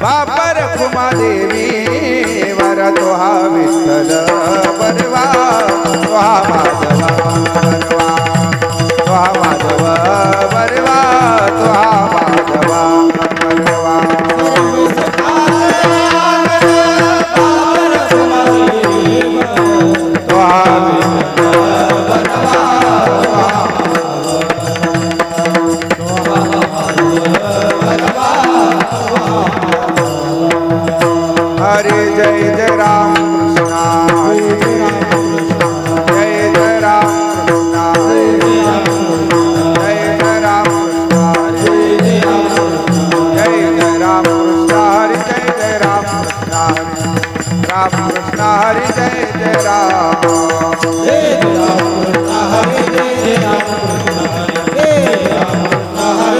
बापर खुमा देवी वर तो हा विठ्ठल बरवा तो हा माधव बरवा तो हा माधव बरवा तो हा माधव बरवा तो हा हरे जय जय राम कृष्णा जय जय राम कृष्णा जय जय राम कृष्णा जय जय राम कृष्णा हरे जय जय राम कृष्णा राम कृष्णा हरे जय जय राम जय राम कृष्ण हरे जय राम कृष्ण हरे राम कृष्ण हरे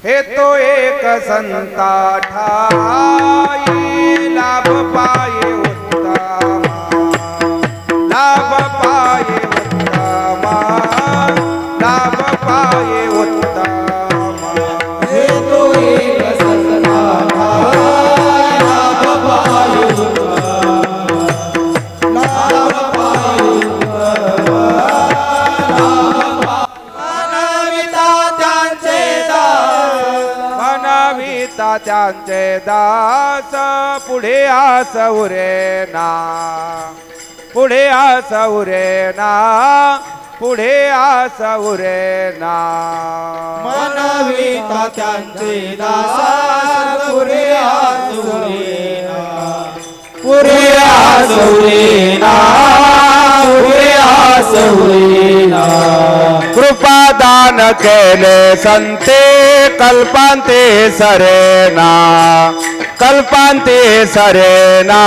हे तो एक संता ठाई लाभ पाये उत्तमा लाभ पाये उत्तमा लाभ पाये उत्तमा हे तो एक ससना लाभ पाये लाभ पाये मनविता त्यांचे दास पुढे आसवरे ना पुढे आसवरे ना पुढे आसवरे ना मनविता त्यांचे दास पुरे आसुरेना पुरे आसुरेना पुरे आसुरेना कृपादान केले संते कल्पांते सरेना कल्पांते सरेना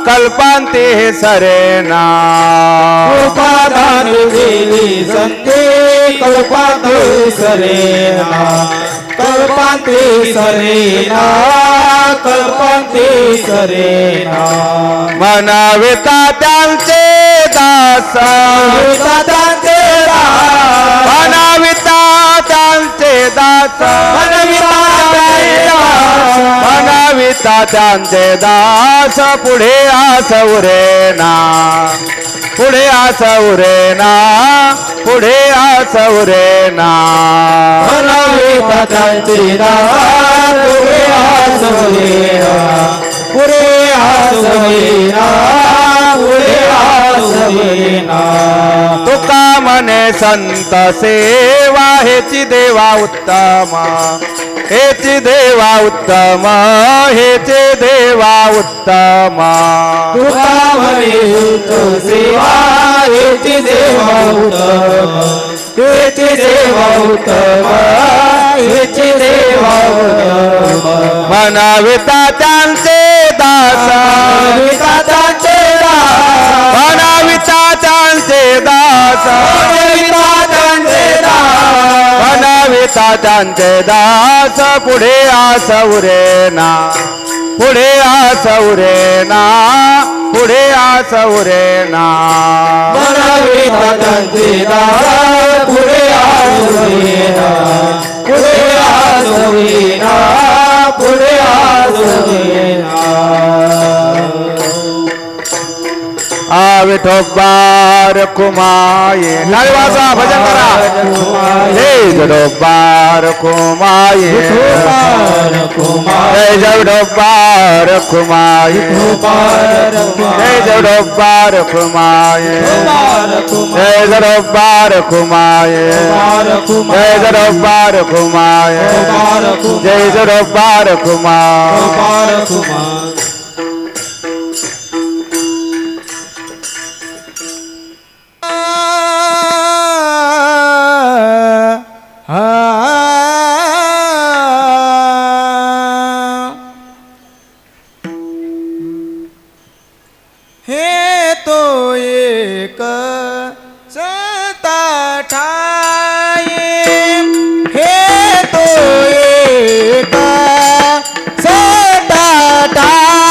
कल्पांते सरेना कृपादान केले संते कल्पांते सरेना कल्पांते सरेना कल्पांते सरेना मनविता त्यांचे दास दादांचे मनविता त्यांचे दास मनविता त्यांचे दास पुढे आसवरे ना पुढे आसवरे ना पुढे आसवरे ना मनविता त्यांचे दास पुरे आसुरेना पुरे आसुरेना पुरे आसुरेना तुका मने संत सेवा हेची देवा उत्तम हेची देवा उत्तम हेचे देवा उत्तम तुका म्हणे सेवा हेची देवा उत्तम हेची देवा उत्तम हेची देवा उत्तम मनविता त्यांचे दास मनविता मनविता त्यांचे दास मनविता त्यांचे दास पुढे आसवरे ना पुढे आसवरे ना पुढे आसवरे ना मनविता त्यांचे दास पुरे आसुरेना पुरे आसुरेना पुरे आसुरेना विठोबार कुमाये नागवाचा भजन करा जय जडोबार कुमाये जय जडोबार कुमाये जय जडोबार कुमाये जय जडोबार कुमाये जय जडोबार कुमाये जय जडोबार कुमार हे तो एक सता ठाई हे तो एक सता ठाई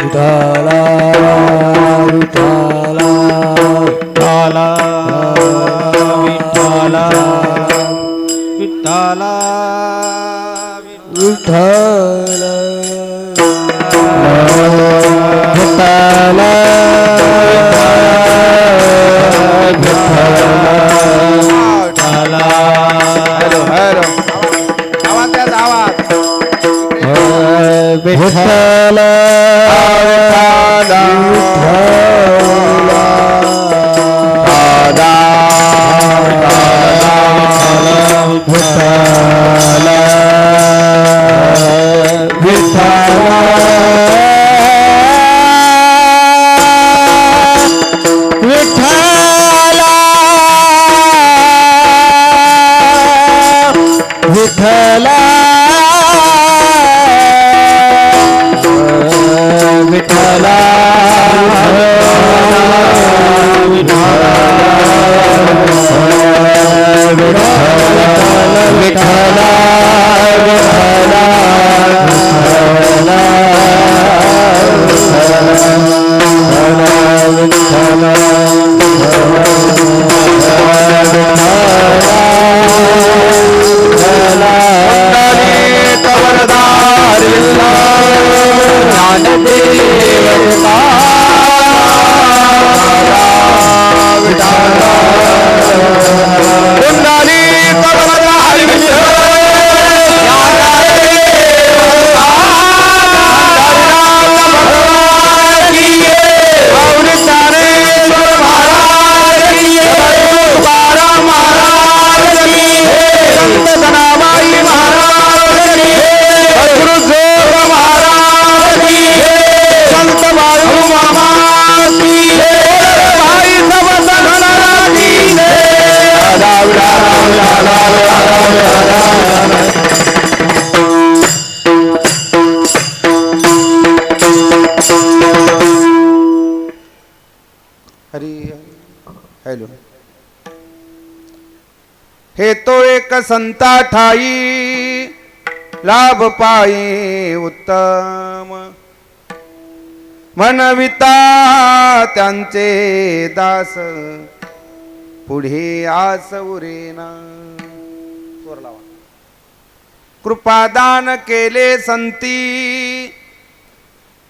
विठ्ठला विठ्ठला विठ्ठला विठ्ठला विठ्ठला हॅलो हॅलो आवाज द्या आवाज विठ्ठला विठ्ठला विठ्ठला हरी हॅलो हे तो एक संता ठाई लाभ पायी उत्तम मनविता त्यांचे दास पुढे आस उरेना कृपादान केले संती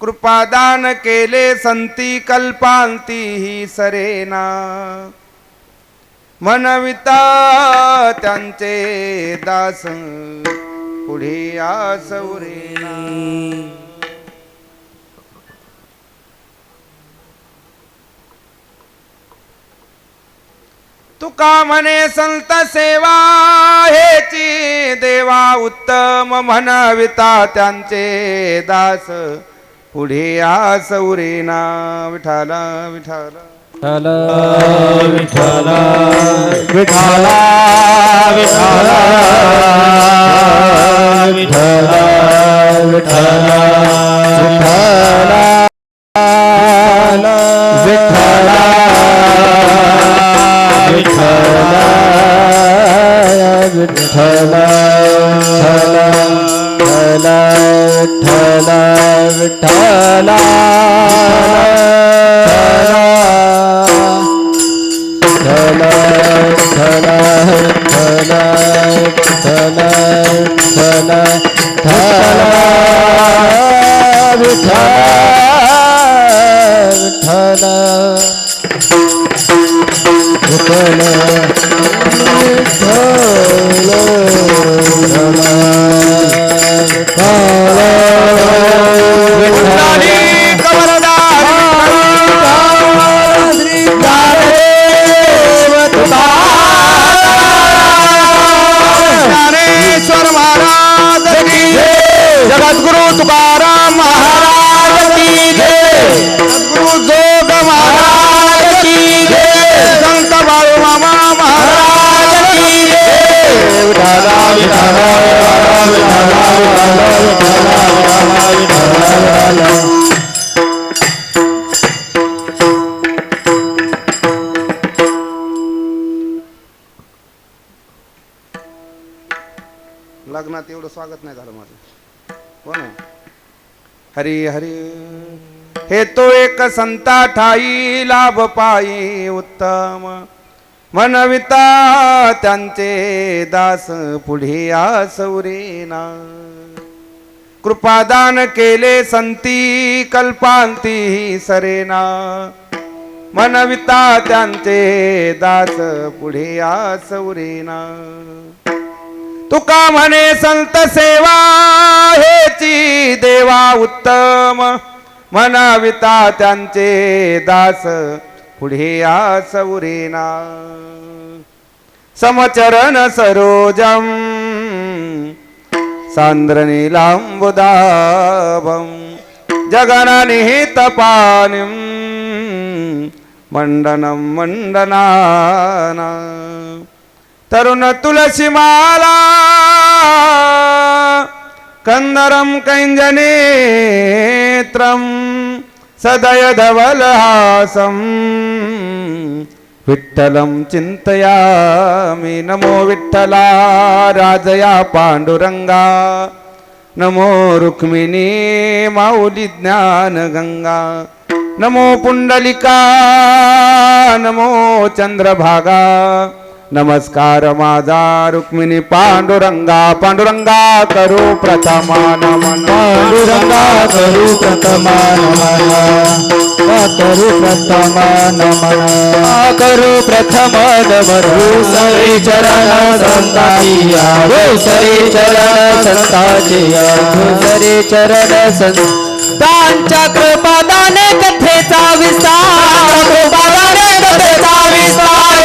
कृपादान केले संती कल्पांती ही सरेना मनविता त्यांचे दास पुढे आस उरेना तुका म्हणे संत सेवा हेची देवा उत्तम म्हणविता त्यांचे दास पुढे आस उरेना विठाला विठाला विठ्ठला विठ्ठला विठ्ठला विठ्ठला विठ्ठला विठ्ठला विठ्ठला विठ्ठला विठ्ठला विठ्ठला जगद्गुरु तुकाराम महाराज की जय सद्गुरु जोग महाराज की जय संत बाळू मामा महाराज की जय विठाला विठाला लग्नात एवढं स्वागत नाही झालं माझं. कोण हरी हरी हे तो एक संता ठाई लाभ पायी उत्तम मनविता त्यांचे दास पुढे आसवरेना कृपादान केले संती कल्पांती सरेना मनविता त्यांचे दास पुढे आसवरेना तुका म्हणे संत सेवा हेची देवा उत्तम मनविता त्यांचे दास पुढे आसवरेना समचरण सरोजम सांद्रनीलांबुदाभं जगननिहितपानिं मंडनं मंडनाना तरुण तुलसीमाला कंदरं कैंजनेत्रं सदय धवलहासं विठ्ठलं चिंतयामि नमो विठ्ठला राजया पांडुरंगा नमो रुक्मिणी माऊली ज्ञान गंगा नमो पुंडलिका नमो चंद्रभागा नमस्कार माझा रुक्मिणी पांडुरंगा पांडुरंगा करू प्रथमा नमन पांडुरंगा करू प्रथमा नमन करू प्रथमा नमन करू प्रथम नमन सरी चरण संताचिया सरी चरण संताचिया सरी चरण संतांच्या कृपादाने कथेचा विस्तार कृपादाने कथेचा विस्तार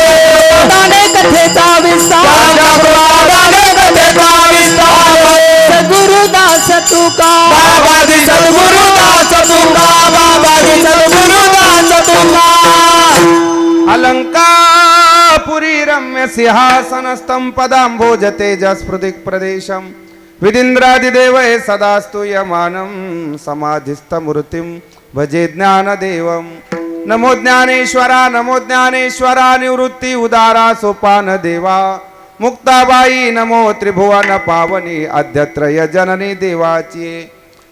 कथेचा विस्तार कथेचा विस्तार सद्गुरुदास तुका बाबाजी सद्गुरुदास तुका बाबाजी सद्गुरुदास तुका अलंकापुरी रम्य सिंहासनस्थं पदांभोज तेजस्फृतिक प्रदेशं विदिंद्रादिदेव सदा स्तूयमानं समाधिस्थमूर्तिं भजे ज्ञानदेवं नमो ज्ञानेश्वरा निवृत्ती उदारा सोपान देवा मुक्ताबाई नमो त्रिभुवन पावनी अद्यत्रय जननी देवाची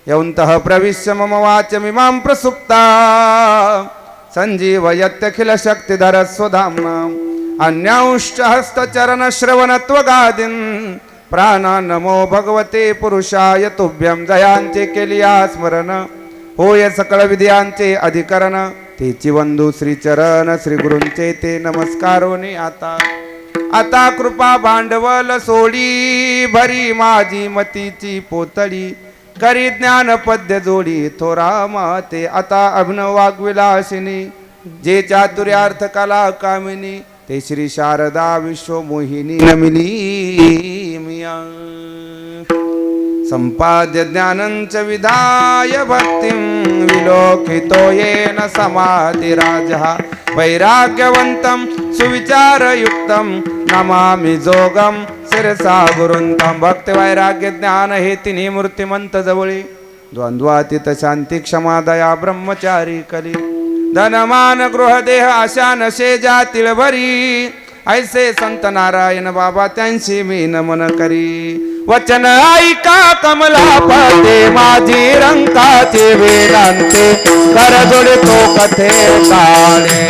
यौन्तः प्रविश्य मम वाचमिमां प्रसुप्ता संजीवयत्यखिल शक्तिधर स्वधाम्ना अन्यांश्च हस्तचरण श्रवणत्वगादीन् प्राणा नमो भगवते पुरुषाय तुभ्यं जयांचे केलिया स्मरण होय सकळ विद्यांचे अधिकरण तेची वंदू श्रीचरण श्री गुरूंचे ते नमस्कारोनी आता कृपा भांडवल सोडी भरी माझी मतीची पोतळी करी ज्ञान पद्य जोडी थोरा माते आता अभिनव वाग्विलासिनी जे चातुर्यार्थ कला कामिनी ते श्री शारदा विश्वमोहिनी नमिली मिया संपाद्य ज्ञानंच विधाय भक्तिं विलोकितो येन समाधिराजः वैराग्यवन्तं सुविचारयुक्तं नमामि जोगं शिरसा गुरुंतं भक्ति वैराग्य ज्ञान हे तिन्ही मूर्तिमंत जवळी द्वंद्वातीत शांती क्षमा दया ब्रह्मचारी कली धनमान गृहदेह आशा नशे जातील भरी ऐसे संत नारायण बाबा त्यांशी मी नमन करी वचन ऐका कमलापते माझी रंकाचे वेदांते कर जोडितो कथे ताणे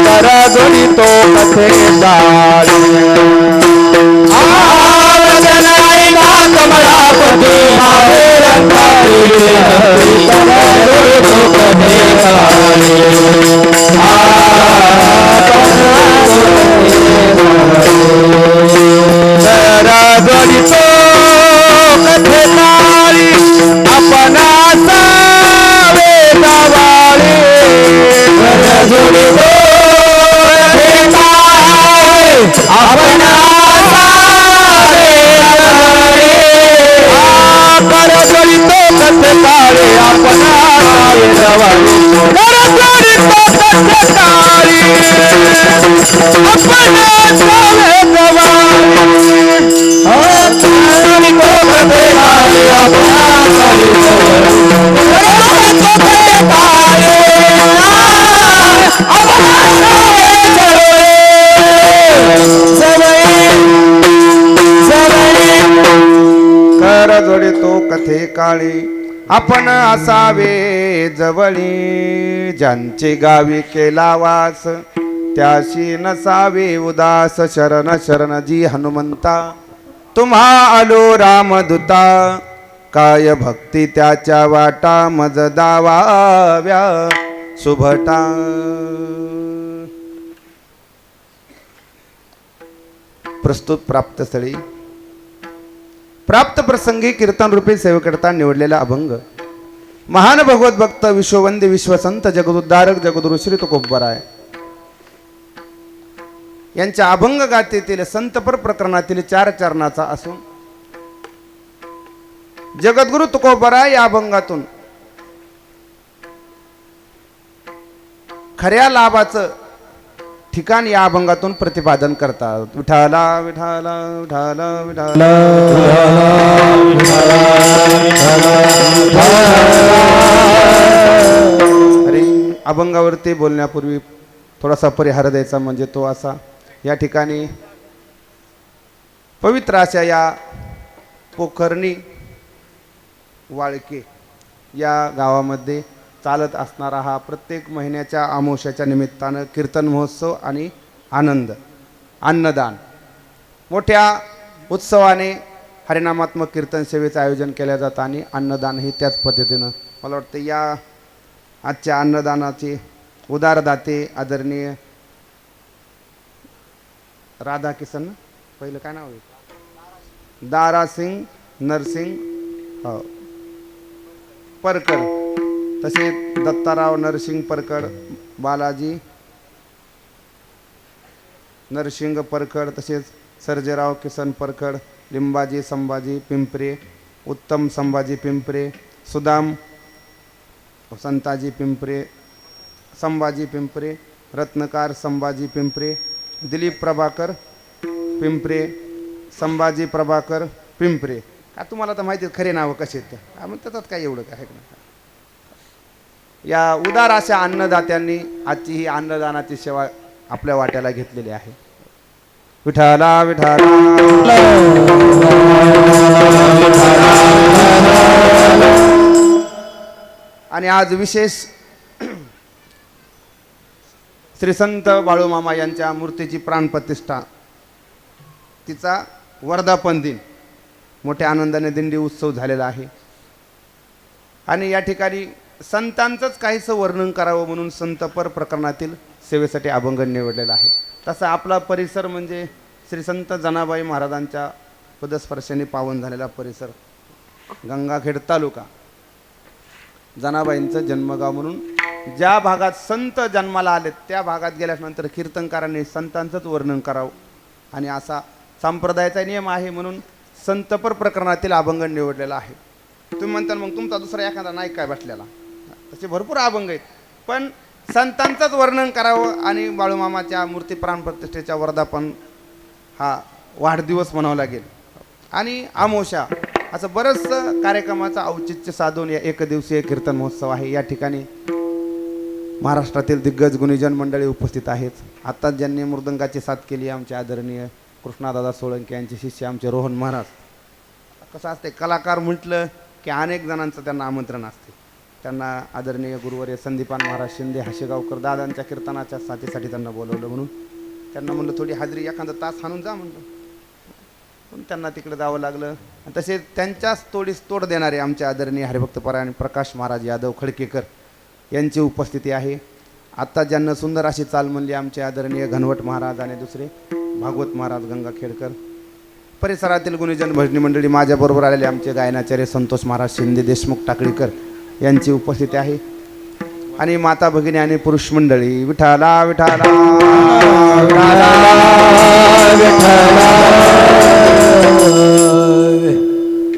कर जोडितो कथे ताणे वचन ऐका कमलापते माझी रंकाचे वेदांते जोडितो कथे तारी अपना सावे गावाळे जोडितो कथे तारी अपना सावे गावाळे कर जोडितो कथे तारी अपना सावे गावाळे कर जोडितो कथे तारी अपना सावे कर जोडितो कथे काळी आपण असावे जवळी, ज्यांचे गावी केला वास त्याशी नसावे उदास. शरण शरण जी हनुमंता, तुम्हा आलो रामदूता, काय भक्ती त्याच्या वाटा, मज दावाव्या सुभटा. प्रस्तुत प्राप्त स्थळी प्राप्त प्रसंगी कीर्तन रूपी सेवेकरता निवडलेला अभंग महान भगवत भक्त विश्ववंद्य विश्वसंत जगदुद्धारक जगद्गुरु श्री तुकोबराय यांच्या अभंग गाथेतील संतपर प्रकरणातील 4 चरणाचा असून जगद्गुरु तुकोबराय या अभंगातून खऱ्या लाभाचं ठिकाण या अभंगातून प्रतिपादन करतात. विठाला विठाला विठाला विठाला अरे अभंगावरती बोलण्यापूर्वी थोडासा परिहार द्यायचा, म्हणजे तो असा, या ठिकाणी पवित्र अशा या पोखरणी वाळके या गावामध्ये चालत असणारा हा प्रत्येक महिन्याच्या अमावस्याच्या निमित्तानं कीर्तन महोत्सव आणि आनंद अन्नदान मोठ्या उत्सवाने हरिनामात्मक कीर्तन सेवेचं आयोजन केलं जातं आणि अन्नदान ही त्याच पद्धतीनं. मला वाटतं या आजच्या अन्नदानाचे उदारदाते आदरणीय राधा किसन, पहिलं काय नाव आहे, दारासिंग नरसिंग परकर, तसेच दत्ताराव नरसिंग परकर, बालाजी नरसिंग परकर, तसेच सर्जेराव किसन परकर, लिंबाजी संभाजी पिंपरे, उत्तम संभाजी पिंपरे, सुदाम संताजी पिंपरे, संभाजी पिंपरे, रत्नकार संभाजी पिंपरे, दिलीप प्रभाकर पिंपरे, संभाजी प्रभाकर पिंपरे. का तुम्हाला तर माहिती खरे नावं कसे आहेत, मग त्याच्यात काय एवढं काय आहे. या उदार अशा अन्नदात्यांनी आजची ही अन्नदानाची सेवा आपल्या वाट्याला घेतलेली आहे. विठाला विठाला आणि आज विशेष श्री संत बाळूमामा यांच्या मूर्तीची प्राणप्रतिष्ठा, तिचा वर्धापन दिन मोठ्या आनंदाने दिंडी उत्सव झालेला आहे. आणि या ठिकाणी संतांचंच काहीसं वर्णन करावं म्हणून संतपर प्रकरणातील सेवेसाठी अभंग निवडलेला आहे. तसा आपला परिसर म्हणजे श्री संत जनाबाई महाराजांच्या पदस्पर्शाने पावन झालेला परिसर, गंगाखेड तालुका, जनाबाईंचं जन्मगाव म्हणून ज्या भागात संत जन्माला आले त्या भागात गेल्यानंतर कीर्तनकारांनी संतांचंच वर्णन करावं आणि असा संप्रदायाचा नियम आहे म्हणून संतपर प्रकरणातील अभंग निवडलेला आहे. तुम्ही म्हणताल मग तुमचा दुसरा एखादा नाईक काय बसलेला, तसे भरपूर अभंग आहेत, पण संतांचंच वर्णन करावं आणि बाळूमामाच्या मूर्ती प्राणप्रतिष्ठेच्या वर्धापन हा वाढदिवस म्हणावा लागेल आणि अमावस्या असं बरंचसं कार्यक्रमाचं औचित्य साधून या एकदिवसीय कीर्तन महोत्सव आहे. या ठिकाणी महाराष्ट्रातील दिग्गज गुणीजन मंडळी उपस्थित आहेत. आत्ताच ज्यांनी मृदंगाची साथ केली आमचे आदरणीय कृष्णादादा सोळंके यांचे शिष्य आमचे रोहन महाराज. कसं असते, कलाकार म्हटलं की अनेक जणांचं त्यांना आमंत्रण असते. त्यांना आदरणीय गुरुवर्य संदीपान महाराज शिंदे हाशेगावकर दादांच्या कीर्तनाच्या साथीसाठी त्यांना बोलवलं म्हणून त्यांना म्हणलं थोडी हाजरी एखादा तास हाणून जा म्हणलं, पण त्यांना तिकडे जावं लागलं. आणि तसे त्यांच्याच तोडीस तोड देणारे आमचे आदरणीय हरिभक्तपरायण प्रकाश महाराज यादव खडकेकर यांची उपस्थिती आहे. आत्ता ज्यांना सुंदर अशी चाल म्हणली आमचे आदरणीय घनवट महाराज आणि दुसरे भागवत महाराज गंगाखेडकर. परिसरातील गुणीजन भजनी मंडळी माझ्याबरोबर आलेले आमचे गायनाचार्य संतोष महाराज शिंदे देशमुख टाकळीकर यांची उपस्थिती आहे आणि माता भगिनी आणि पुरुष मंडळी. विठाला विठाला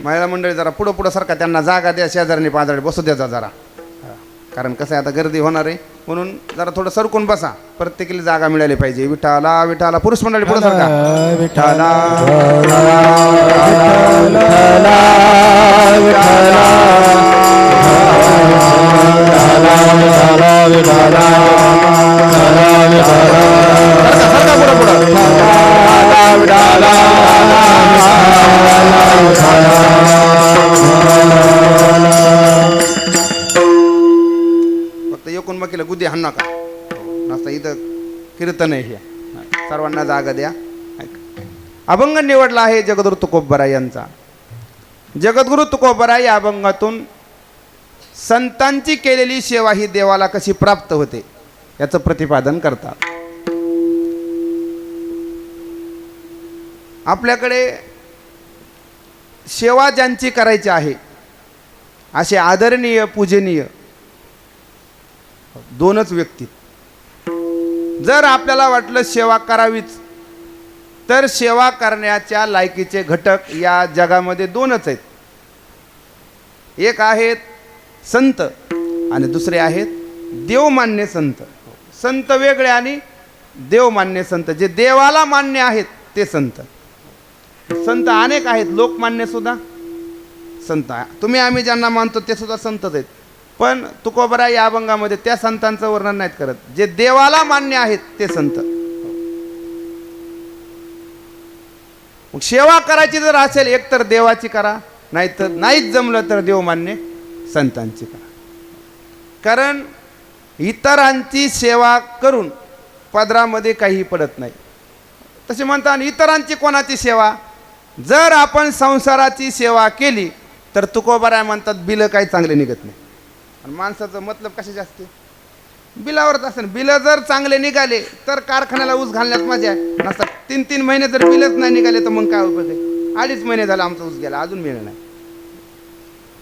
महिला मंडळी जरा पुढं पुढं सारखा, त्यांना जागा द्या, शेजारणी पाजारी बसू द्याचा जरा, कारण कसं आहे आता गर्दी होणार आहे म्हणून जरा थोडं सरकून बसा, प्रत्येकीला जागा मिळाली पाहिजे. विठाला विठाला पुरुष मंडळी पुढे सरका. विठाला केलं गुदी हाण नका नसता इथं कीर्तन आहे हे सर्वांना जागा द्या. अभंग निवडला आहे जगद्गुरु तुकोबराय यांचा. जगद्गुरु तुकोबराय या अभंगातून संतांची केलेली सेवा ही देवाला कशी प्राप्त होते याचं प्रतिपादन करतात. आपल्याकडे सेवा ज्यांची करायची आहे असे आदरणीय पूजनीय दोनच व्यक्ती. जर आपल्याला वाटलं सेवा करावीच तर सेवा करण्याच्या लायकीचे घटक या जगामध्ये दोनच आहेत. एक आहेत संत आणि दुसरे आहेत देवमान्य संत. संत वेगळे आणि देवमान्य संत. जे देवाला मान्य आहेत ते संत. संत अनेक आहेत, लोकमान्य सुद्धा संत. तुम्ही आम्ही ज्यांना मानतो ते सुद्धा संतच आहेत. पण तुकोबराय या अभंगामध्ये त्या संतांचं वर्णन नाहीत करत. जे देवाला मान्य आहेत ते संत. मग सेवा करायची जर असेल एक तर देवाची करा, नाहीतर नाहीच जमलं तर देवमान्य संतांची करा. कारण इतरांची सेवा करून पदरामध्ये काही पडत नाही. तसे म्हणतात इतरांची कोणाची सेवा. जर आपण संसाराची सेवा केली तर तुकोबराय म्हणतात बिलं काही चांगले निघत नाही. आणि माणसाचं मतलब कशाचे असते बिलावरच असते. बिलं जर चांगले निघाले तर कारखान्याला ऊस घालण्यात मजा आहे. नसतात 3-3 महिने जर बिलच नाही निघाले तर मग काय उपयोग आहे. 2.5 महिने झाला आमचा ऊस गेला अजून मिळणार नाही.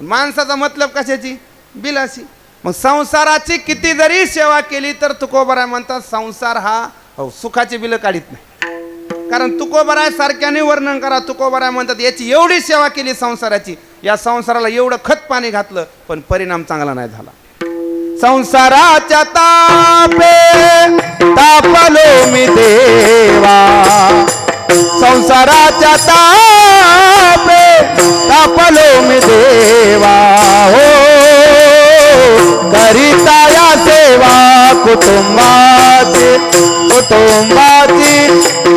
माणसाचा मतलब कशाची बिलाची. मग संसाराची किती जरी सेवा केली तर तुकोबराय म्हणतात संसार हा सुखाची बिलं काढीत नाही. कारण तुकोबराय सारख्याने वर्णन करा. तुकोबराय म्हणतात याची एवढी सेवा केली संसाराची, या संसाराला एवढं खत पाणी घातलं पण परिणाम चांगला नाही झाला. संसाराच्या तापे तापलो मी देवा. संसाराच्या तापे तापलो मी देवा. हो करिता या सेवा कुटुंबाची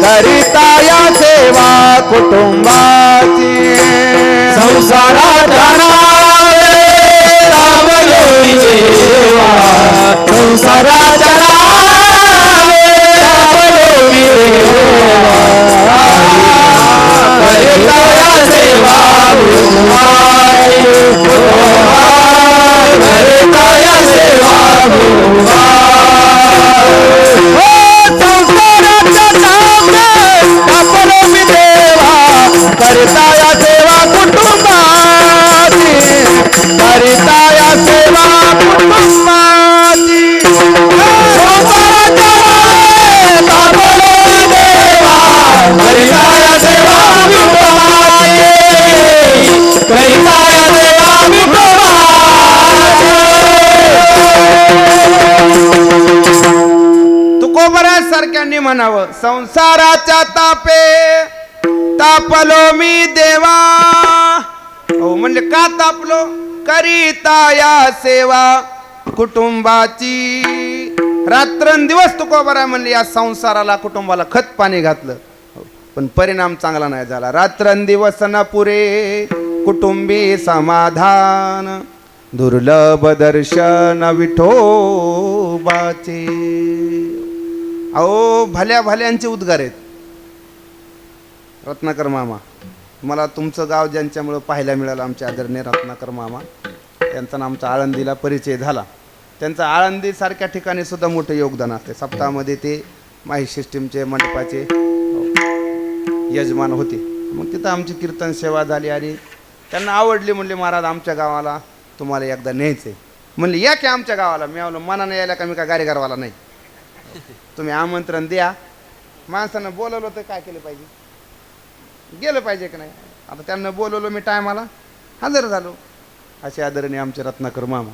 करिता या सेवा कुटुंबाची. संसाराच्या नावे राबलो मी देवा. संसाराच्या नावे राबलो मी देवा. करिता या सेवा कुटुंबाची. करिता या सेवा कुटुंबाची. करता या सेवा कुटुंबाची. करता या सेवा कुटुंबाची. करता या सेवा कुटुंबाची. करता या सेवा कुटुंबाची. तुकोबराय सारख्यांनी म्हणावं संसाराच्या तापे तापलो मी देवा. हो म्हणजे का तापलो. करिता या सेवा कुटुंबाची. रात्रंदिवस तुकोबराय म्हणले या संसाराला कुटुंबाला खत पाणी घातलं पण परिणाम चांगला नाही झाला. रात्रंदिवस न पुरे कुटुंबी समाधान. दुर्लभ दर्शन विठोबाचे. अहो भल्या भल्यांचे उद्गार आहेत. रत्नाकर मामा, मला तुमचं गाव ज्यांच्यामुळं पाहायला मिळालं आमचे आदरणीय रत्नाकर मामा यांचा आमचा आळंदीला परिचय झाला. त्यांचं आळंदीसारख्या ठिकाणी सुद्धा मोठं योगदान असते. सप्ताहामध्ये ते माही सिस्टीमचे मंडपाचे यजमान होते. मग तिथं आमची कीर्तन सेवा झाली आणि त्यांना आवडली. म्हणले महाराज आमच्या गावाला तुम्हाला एकदा न्यायचं आहे. म्हणले या की आमच्या गावाला. मी आवलं मनाने यायला का मी का गाडीगारवाला नाही. तुम्ही आमंत्रण द्या. माणसानं बोलवलं तर काय केलं पाहिजे गेलं पाहिजे की नाही. आता त्यांना बोलवलं मी टायमाला हजर झालो. असे आदरणीय आमचे रत्नाकर मामा.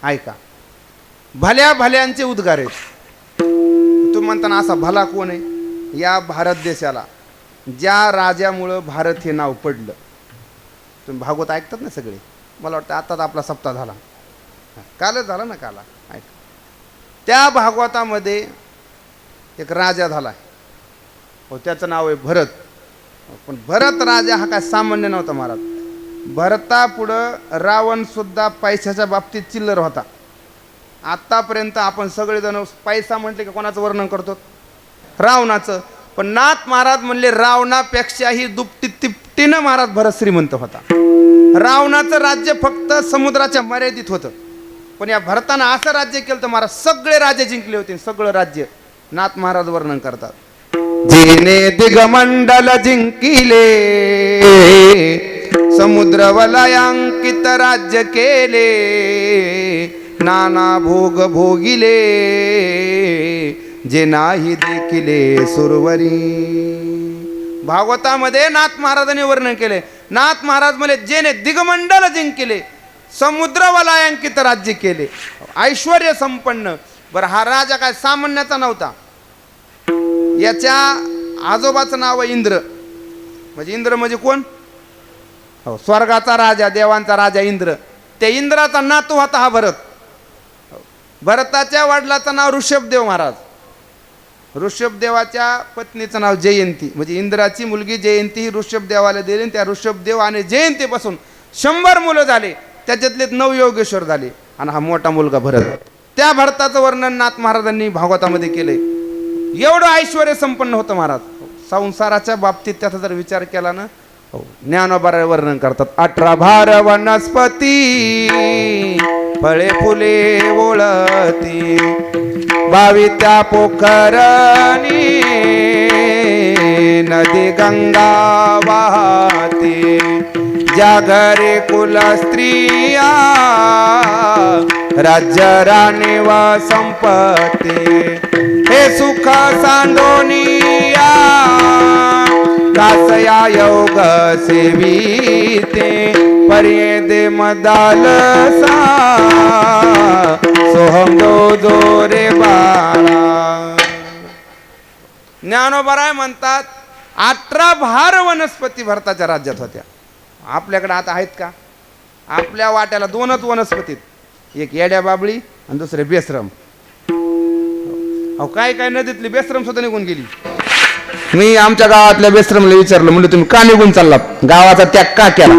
ऐका भल्या भल्यांचे उद्गार आहेत. तुम्ही म्हणताना असा भला कोण आहे. या भारत देशाला ज्या राजामुळं भारत हे नाव पडलं. तुम्ही भागवत ऐकतात ना सगळे. मला वाटतं आताच आपला सप्ताह झाला. कालच झाला ना काला. ऐका त्या भागवतामध्ये एक राजा झाला हो. त्याचं नाव आहे भरत. पण भरत राजा हा काय सामान्य नव्हता महाराज. भरता पुढं रावण सुद्धा पैशाच्या बाबतीत चिल्लर होता. आतापर्यंत आपण सगळेजण पैसा म्हटले की कोणाचं वर्णन करतो? रावणाचं. पण नाथ महाराज म्हणले रावणापेक्षाही दुपटी तिपटीनं महाराज भरत श्रीमंत होता. रावणाचं राज्य फक्त समुद्राच्या मर्यादित होतं, पण या भरतानं असं राज्य केलं तर महाराज सगळे राज्य जिंकले होते. सगळं राज्य नाथ महाराज वर्णन करतात. जेने दिगमंडल जिंकिले, समुद्र वलयांकित राज्य केले, नाना भोग भोगिले, जे नाही देखिले सुरवरी. भागवतामध्ये नाथ महाराजांनी वर्णन केले. नाथ महाराज म्हणे जेने दिगमंडल जिंकले, समुद्र वलयांकित राज्य केले, ऐश्वर्य संपन्न. बरं, हा राजा काय सामान्याचा नव्हता. याच्या आजोबाचं नाव आहे इंद्र. म्हणजे इंद्र म्हणजे कोण? हो, स्वर्गाचा राजा, देवांचा राजा इंद्र. त्या इंद्राचा नातू होता हा भरत. भरताच्या वडिलाचं नाव ऋषभदेव महाराज. ऋषभदेवाच्या पत्नीचं नाव जयंती. म्हणजे इंद्राची मुलगी जयंती ही ऋषभदेवाला दिली. त्या ऋषभदेव आणि जयंतीपासून 100 मुलं झाले, त्याच्यातले 9 योगेश्वर झाले आणि हा मोठा मुलगा भरत. त्या भरताचं वर्णन नाथ महाराजांनी भागवतामध्ये केलंय. एवढं ऐश्वर्य संपन्न होतं महाराज. संसाराच्या बाबतीत त्याचा जर विचार केला ना, ज्ञानोबा वर्णन करतात. 18 भार वनस्पती, फळे फुले ओळती, 22 त्या पोखरणी, नदी गंगा वाहते, ज्या घरे कुल स्त्रिया, राज्य राणी व संपत्ती, हे सुख सांडोनिया, कासया योग सेविते, पर्यदे मदालसा, सोहम जो रे बाळा. ज्ञानोबराय म्हणतात 18 भार वनस्पती भरताच्या राज्यात होत्या. आपल्याकडे आता आहेत का? आपल्या वाट्याला 2च वनस्पतीत, एक येड्या बाबळी आणि दुसरे बेसरम. अहो, काय काय नदीतली बेसरम सुद्धा निघून गेली. मी आमच्या गावातल्या बेसरमला विचारलं, म्हणजे तुम्ही का निघून चाललात, गावाचा त्याग का केला?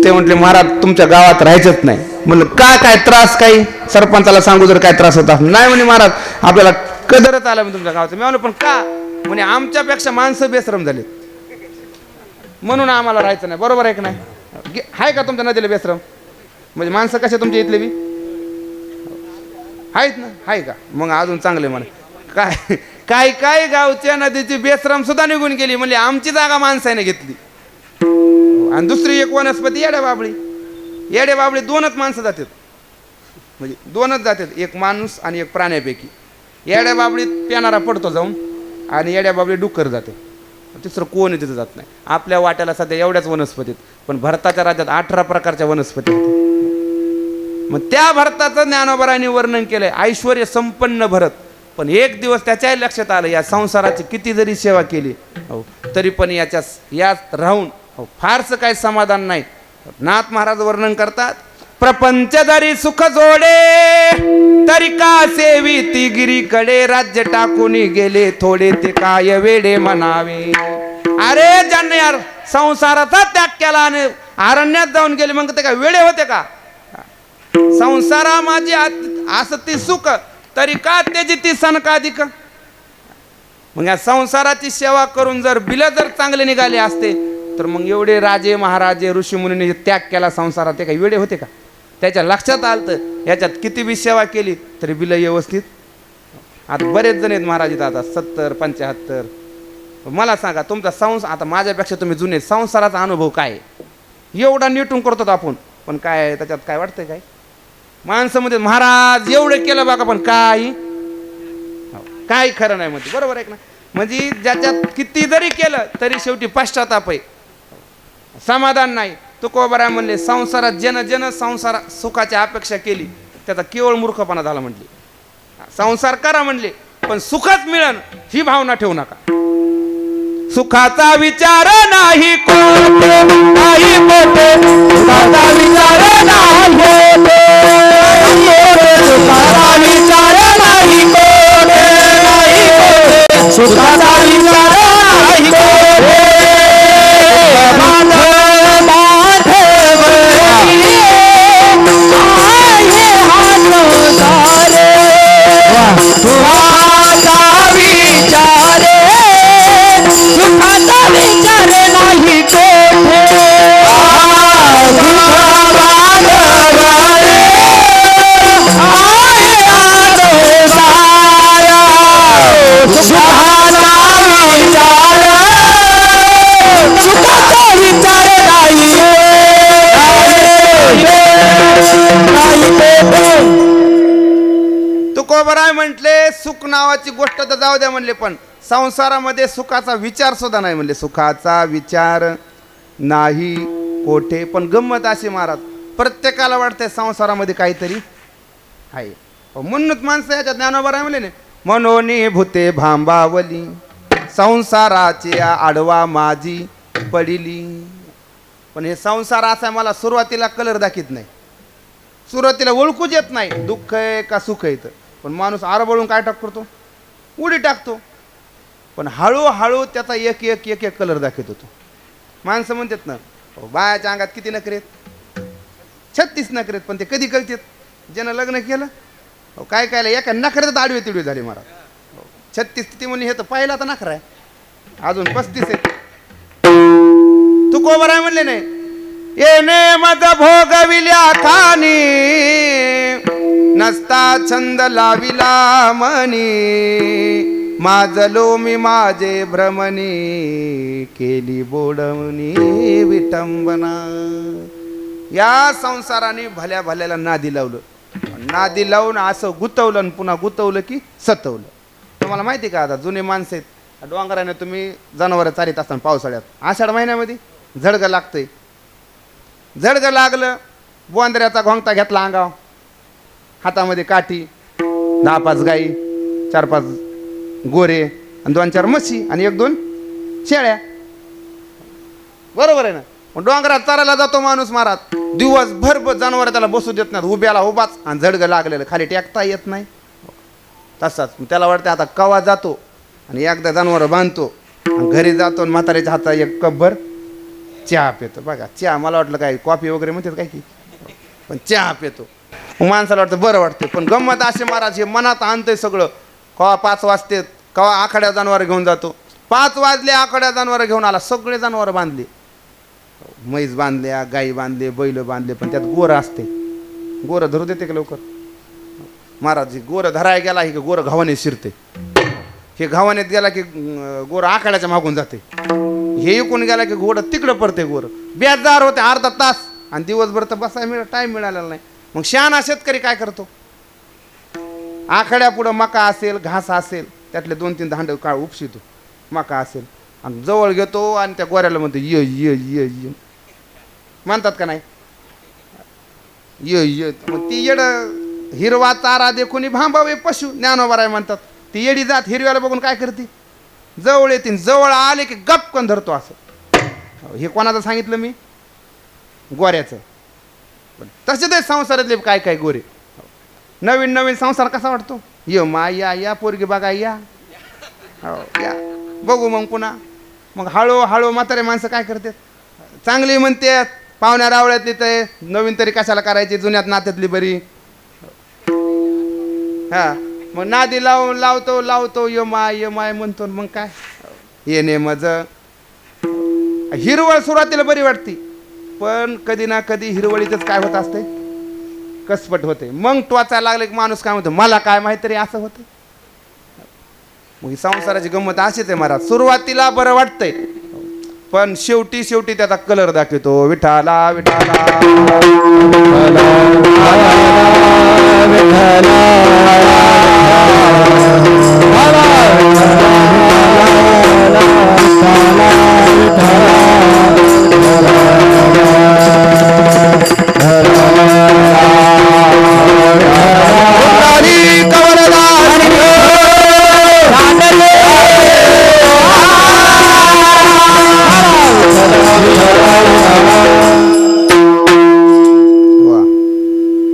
ते म्हटले महाराज तुमच्या गावात राहायचंच नाही. म्हणलं का, काय त्रास, काही सरपंचाला सांगू जर काय त्रास होता? नाही म्हणे महाराज आपल्याला कदरच आला मी तुमच्या गावाचं. मी म्हणलं पण का? म्हणे आमच्यापेक्षा माणसं बेसरम झाले म्हणून आम्हाला राहायचं नाही. बरोबर आहे की नाही? आहे का तुमच्या नदीला बेसरम? म्हणजे माणसं कशा तुमच्या इथले बी आहेत ना? आहे का? मग अजून चांगले म्हणे. काय काय काय गावच्या नदीची बेसरम सुद्धा निघून गेली. म्हणजे आमची जागा माणसाने घेतली. आणि दुसरी एक वनस्पती येड्या बाबळी. येड्या बाबळी 2च माणसं जातात, म्हणजे 2च जातात, एक माणूस आणि एक प्राण्यापैकी. येड्या बाबळीत पेनारा पडतो जाऊन, आणि येड्या बाबळी डुक्कर जाते. तिसरं कोणी तिथं जात नाही. आपल्या वाट्याला सध्या एवढ्याच वनस्पतीत, पण भरताच्या राज्यात 18 प्रकारच्या वनस्पती होत्या. मग त्या भरताचं ज्ञानोबरायांनी वर्णन केलंय. ऐश्वर्य संपन्न भरत, पण एक दिवस त्याच्याही लक्षात आलं या संसाराची किती जरी सेवा केली तरी पण यात राहून फारसं काही समाधान नाही. नाथ महाराज वर्णन करतात. प्रपंच जरी सुख जोडे, तरी का सेवी ती गिरीकडे, राज्य टाकून गेले थोडे, ते काय वेडे म्हणावे. अरे ज्यांनी यार संसाराचा त्याग केला आणि अरण्यात जाऊन गेले, मग ते काय वेडे होते का? संसारा माझी असं ती सुख, तरी का त्याची ती सनकाधिक. मग या संसाराची सेवा करून जर बिल जर चांगले निघाले असते, तर मग एवढे राजे महाराजे ऋषीमुनीने त्याग केला संसारात, ते काही वेडे होते का? त्याच्या लक्षात आलं याच्यात किती बी सेवा केली तरी बिल व्यवस्थित. आता बरेच जण आहेत महाराज आता 70 75. मला सांगा तुमचा आता माझ्यापेक्षा तुम्ही जुने, संसाराचा अनुभव काय? एवढा निटून करतो आपण, पण काय त्याच्यात काय वाटतंय? काय माणसं मध्ये महाराज एवढं केलं बघा, पण काय खरं नाही म्हणते. बरोबर आहे ना? म्हणजे ज्याच्यात किती जरी केलं तरी शेवटी पश्चाताप आहे, समाधान नाही. तुकोबराय म्हणले संसारात जन संसार सुखाची अपेक्षा केली त्याचा केवळ मूर्खपणा झाला. म्हणले संसार करा म्हणले, पण सुखच मिळन ही भावना ठेवू नका. सुखाचा विचार नाही कोठे, नाही कोठे, सुखाचा विचार नाही कोठे, सुखाचा विचार नाही कोठे, नाही कोठे, सुखाचा विचार नाही कोठे. माधव तुकोबराय म्हटले सुख नावाची गोष्ट तर जाऊ द्या म्हणले, पण संसारामध्ये सुखाचा विचार सुद्धा नाही म्हणले. सुखाचा विचार नाही कोठे. पण गंमत अशी महाराज, प्रत्येकाला वाटतंय संसारामध्ये काहीतरी आहे. म्हणूनच माणसं याच्या ज्ञानोबराय म्हणले ना, मनोनी भूते भांबावली संसाराची आडवा माझी पडिली. पण हे संसार असा मला सुरुवातीला कलर दाखवत नाही, सुरुवातीला ओळखूच येत नाही दुःख आहे का सुख आहे. तर पण माणूस आरबळून काय करतो, उडी टाकतो. पण हळूहळू त्याचा एक एक एक एक कलर दाखवत होतो. माणसं म्हणतात ना, बायाच्या अंगात किती नखरेत, 36 नखरेत. पण ते कधी कळतात, ज्यानं लग्न केलं. काय काय एका नखऱ्यात आडवे तिडवे झाले महाराज. 36 ती म्हणली हे तर पहिला तर नखरा आहे, अजून 35 आहे. तुकोबराय म्हणले नाही, येणे मद भोगविल्या खानी नसता छंद लाविला मनी. माझलो मी माझे भ्रमणी केली बोडवणी विटंबना. या संसाराने भल्या भल्याला नादी लावलं, नादी लावून असं गुतवलं आणि पुन्हा गुतवलं की सतवलं. तुम्हाला माहिती का, आता जुने माणसं आहेत डोंगराने तुम्ही जनावरं चालित असताना पावसाळ्यात आषाढ महिन्यामध्ये झडगं लागतंय. झडगं लागलं, बोंदऱ्याचा घोंगटा घेतला अंगाव, हातामध्ये काठी, 10-5 गाई, 4-5 गोरे आणि 2-4 म्हशी आणि 1-2 शेळ्या. बरोबर आहे ना. पण डोंगरात चारायला जातो माणूस महाराज, दिवसभर जनावर त्याला बसू देत नाहीत, उभ्याला उभाच, आणि झडगं लागलेलं खाली टेकता येत नाही. तसाच त्याला वाटतं आता कवा जातो, आणि एकदा जनावर बांधतो आणि घरी जातो आणि म्हाताऱ्याच्या हातात एक कपभर चहा पितो. बघा चहा, मला वाटलं काय कॉफी वगैरे म्हणतात काय की, पण चहा पितो. माणसाला वाटतं बरं वाटतं. पण गंमत असे महाराज, हे मनात आणतंय सगळं. कवा 5 वाजते, कवा आखाड्या जनावर घेऊन जातो. 5 वाजले, आखाड्या जनावर घेऊन आला, सगळे जनावर बांधले, म्हैस बांधल्या, गाई बांधले, बैल बांधले. पण त्यात गोरं असते, गोरं धरू देते का लवकर महाराज? गोरं धरायला गेला की गोरं घावाने शिरते, हे घावानेत गेला की गोरं आखाड्याच्या मागून जाते, हे इकून गेला की घोडं तिकडं पडते. गोरं बेजार होते अर्धा तास, आणि दिवसभर तर बसायला टाईम मिळालेला नाही. मग शहाणा शेतकरी काय करतो, आखाड्या पुढं मका असेल, घास असेल, त्यातले 2-3 दांड काळ उपशितो, मका असेल, आणि जवळ घेतो आणि त्या गोऱ्याला म्हणतो ये ये ये ये, म्हणतात का नाही, ये ये. मग ती येड हिरवा चारा देखून भांबावे पशु, ज्ञानोबराय म्हणतात. ती येडी जात हिरव्याला बघून काय करते, जवळ येते, जवळ आले की गपकन धरतो. असं हे कोणाचं सांगितलं मी, गोऱ्याचं. पण तसे ते संसारातले काय काय गोरे, नवीन नवीन संसार कसा वाटतो, ये मा या या पोरगी बघा या, हो या बघू. मग पुन्हा मग हळूहळू म्हातारे माणसं काय करतात, चांगली म्हणतात, पाहुण्या रावळ्यातली ते नवीन तरी कशाला करायची, जुन्यात नात्यातली बरी. हा मग नादी लावतो ये माय म्हणतो. मग काय येणे मज हिरवळ सुरुवातीला बरी वाटते, पण कधी ना कधी हिरवळीतच काय होत असते, कसपट होते. मग टोचायला लागले की माणूस काय म्हणतो, मला काय माहित तरी असं होतं. मग संसाराची गंमत अशीच आहे महाराज, सुरुवातीला बरं वाटतंय, पण शेवटी त्याचा कलर दाखवतो. विठाला विठाला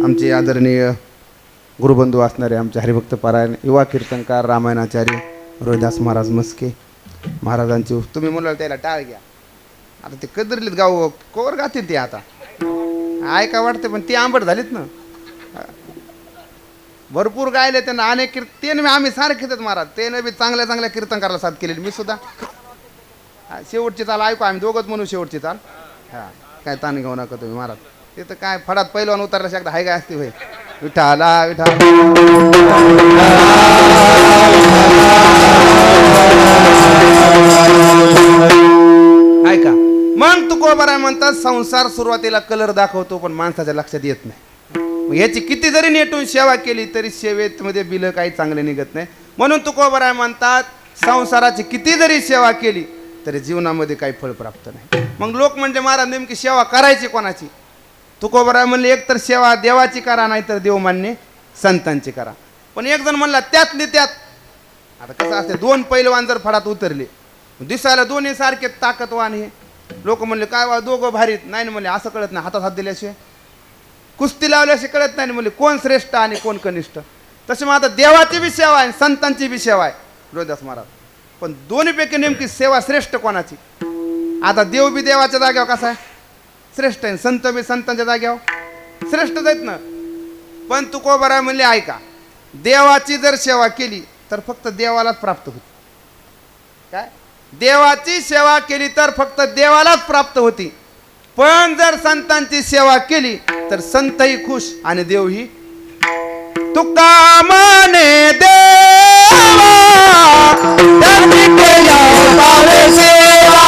आमचे आदरणीय गुरुबंधू असणारे आमचे हरिभक्त पारायण युवा कीर्तनकार रामायणाचार्य रोहिदास महाराज मस्के महाराजांची, तुम्ही म्हणाल त्याला टाळ घ्या. आता ते कदरलीत गाव कोवर गातील ते, आता ऐका वाटते, पण ते आंबट झालीत ना, भरपूर गायले त्यांना. अनेक कीर्तन आम्ही सारखेच आहेत महाराज, त्याने बी चांगल्या चांगल्या कीर्तनकाराला साथ केलेली. मी सुद्धा शेवटची चाल ऐकू, आम्ही दोघंच म्हणू शेवटची चाल. हा काय ताण घेऊ नका तुम्ही महाराज, ते तर काय फडात पहिलवान उतरल्या एकदा हाय काय असते होय. विठाला विठाला ऐका. मग तुकोबराय म्हणतात संसार सुरुवातीला कलर दाखवतो, पण माणसाच्या लक्षात येत नाही. मग ह्याची किती जरी नेटून सेवा केली तरी सेवेमध्ये बिलं काही चांगले निघत नाही. म्हणून तुकोबराय म्हणतात संसाराची किती जरी सेवा केली तरी जीवनामध्ये काही फळ प्राप्त नाही. मग लोक म्हणजे महाराज नेमकी सेवा करायची कोणाची? तुकोबराय म्हणले एक तर सेवा देवाची करा, नाही तर देवमान्य संतांची करा. पण एक जण म्हणला त्यातली त्यात. आता कसं असते, दोन पैलवान जर फडात उतरले, दिसायला दोन्ही सारखे ताकदवान हे, लोक म्हणले काय वा दोघं भारीत, नाही म्हणले असं कळत नाही, हातात हात दिल्याशिवाय कुस्ती लावल्याशिवाय कळत नाही म्हणले कोण श्रेष्ठ आणि कोण कनिष्ठ. तसे मग आता देवाची बी सेवा आहे संतांची बी सेवा आहे रोहिदास महाराज. पण दोन्हीपैकी नेमकी सेवा श्रेष्ठ कोणाची? आता देव बी देवाच्या जाग्यावर कसा आहे श्रेष्ठ आहे, संत बी संतांच्या जाग्यावर श्रेष्ठच आहेत ना. पण तुकोबराय म्हणले ऐका, देवाची जर सेवा केली तर फक्त देवालाच प्राप्त होती. काय? देवाची सेवा केली तर फक्त देवालाच प्राप्त होती. पण जर संतांची सेवा केली तर संतही खुश आणि देवही. तुका माने देवा धरती केल्या पावे सेवा,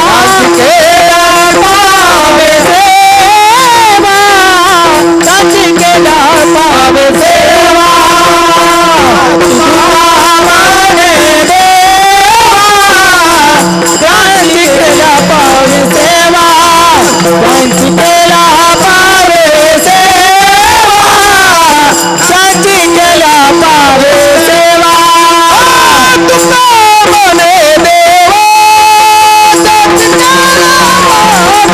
धरती केल्या पावे सेवा, धरती केल्या पावे सेवा. तुका माने देवा धरती केल्या पावे सेवा, धरती केल्या पावे सेवा, साची केल्या पावे सेवा. तुका म्हणे देवा साची केल्या पावे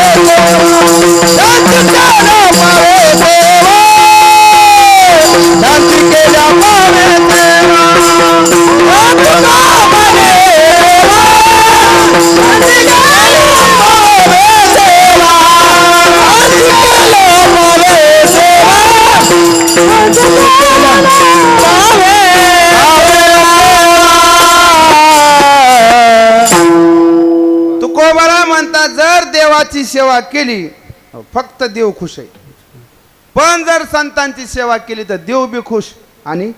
सेवा, साची केल्या पावे सेवा, साची केल्या पावे सेवा. तुका म्हणे देवा साची केल्या पावे सेवा, साची केल्या पावे सेवा, तुकोबराय म्हणतात जर देवाची सेवा केली फक्त देव खुश आहे. पण जर संतांची सेवा केली तर देव बी खुश आणि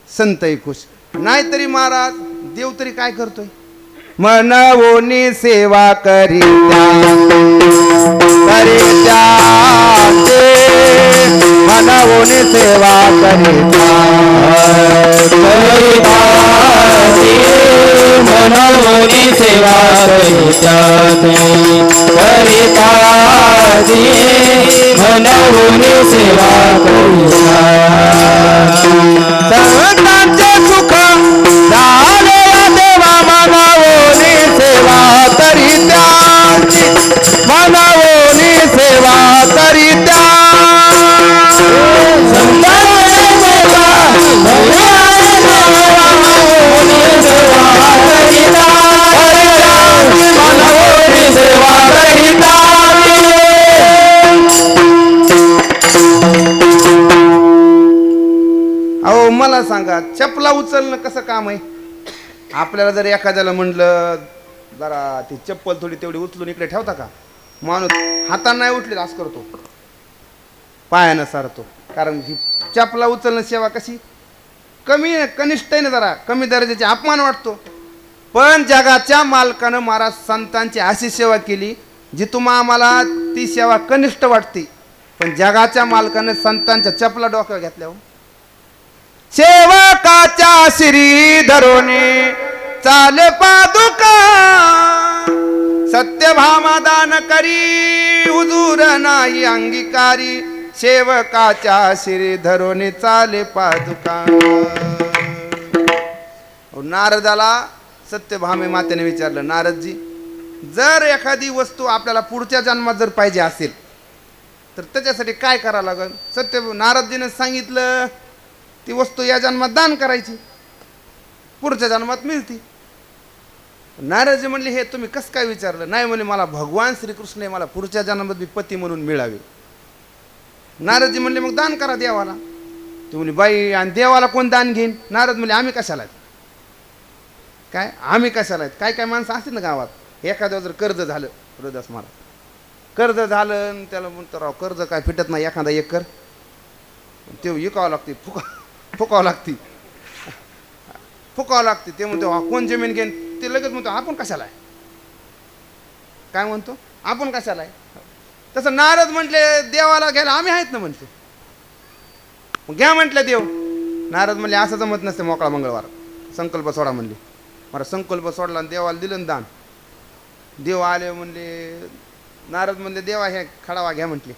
संतही खुश. नाहीतरी महाराज देव तरी काय करतोय? मनवोनी सेवा करीत्या करीत्या मनवोनी सेवा करीत्या मनवोनी सेवा करिता करिता मनवोनी सेवा करिता. संतांचे सुख झाले देवा मनवोनी सेवा करीत्या मनवोनी सेवा करीत्या. अहो मला सांगा, चपला उचलणं कसं काम आहे? आपल्याला जर एखाद्याला म्हणलं जरा ती चप्पल थोडी तेवढी उचलून इकडे ठेवता का? माणूस हातानं नाही उठलेला असं करतो, पायानं सारतो. कारण ही चपला उचलणं सेवा कशी कमी कनिष्ठ आहे ना, जरा कमी दर्जाची, अपमान वाटतो. पण जगाच्या मालकानं महाराज संतांची अशी सेवा केली जी तुम्हा आम्हाला ती सेवा कनिष्ठ वाटते. पण जगाच्या मालकानं संतांच्या चपला डोक्यावर घेतल्या. सेवकाच्या श्री धरोने चाले पादुका, सत्यभामा दान करी हुजूर नाही अंगीकारी. सेवकाच्या श्री धरोने चाले पादुका. नारदाला सत्यभामे मातेने विचारलं, नारदजी जर एखादी वस्तू आपल्याला पुढच्या जन्मात जर पाहिजे असेल तर त्याच्यासाठी काय करावं लागेल? नारदजीने सांगितलं ती वस्तू या जन्मात दान करायची, पुढच्या जन्मात मिळती. नारदजी म्हणले हे तुम्ही कसं काय विचारलं? नाही म्हणले मला भगवान श्रीकृष्ण मला पुढच्या जन्मात बी पती म्हणून मिळावे. नारदजी म्हणले मग दान करा देवाला. ते म्हणले बाई आणि देवाला कोण दान घेईन? नारद म्हणले आम्ही कशाला आहेत? काय आम्ही कशाला आहेत? काय काय माणसं असतील ना गावात, एखाद्यावर जर कर्ज झालं, रोहिदास महाराज कर्ज झालं आणि त्याला म्हणतो राव कर्ज काय फिटत नाही, एखादा एकर ते विकावं लागते, फुकावं लागते, फुकावं लागते. ते म्हणतो कोण जमीन घेईन? ते लगेच म्हणतो आपण कशाला आहे? काय म्हणतो आपण कशाला आहे? तसं नारद म्हटले देवाला घ्यायला आम्ही आहेत ना म्हणते. मग घ्या म्हटलं देव. नारद म्हणले असं जमत नसते मोकळा मंगळवार, संकल्प सोडा म्हणले. मला संकल्प सोडला आणि देवाला दिलं ना दान. देव आले म्हणले, नारद म्हणले देवा हे खडावा घ्या म्हटले.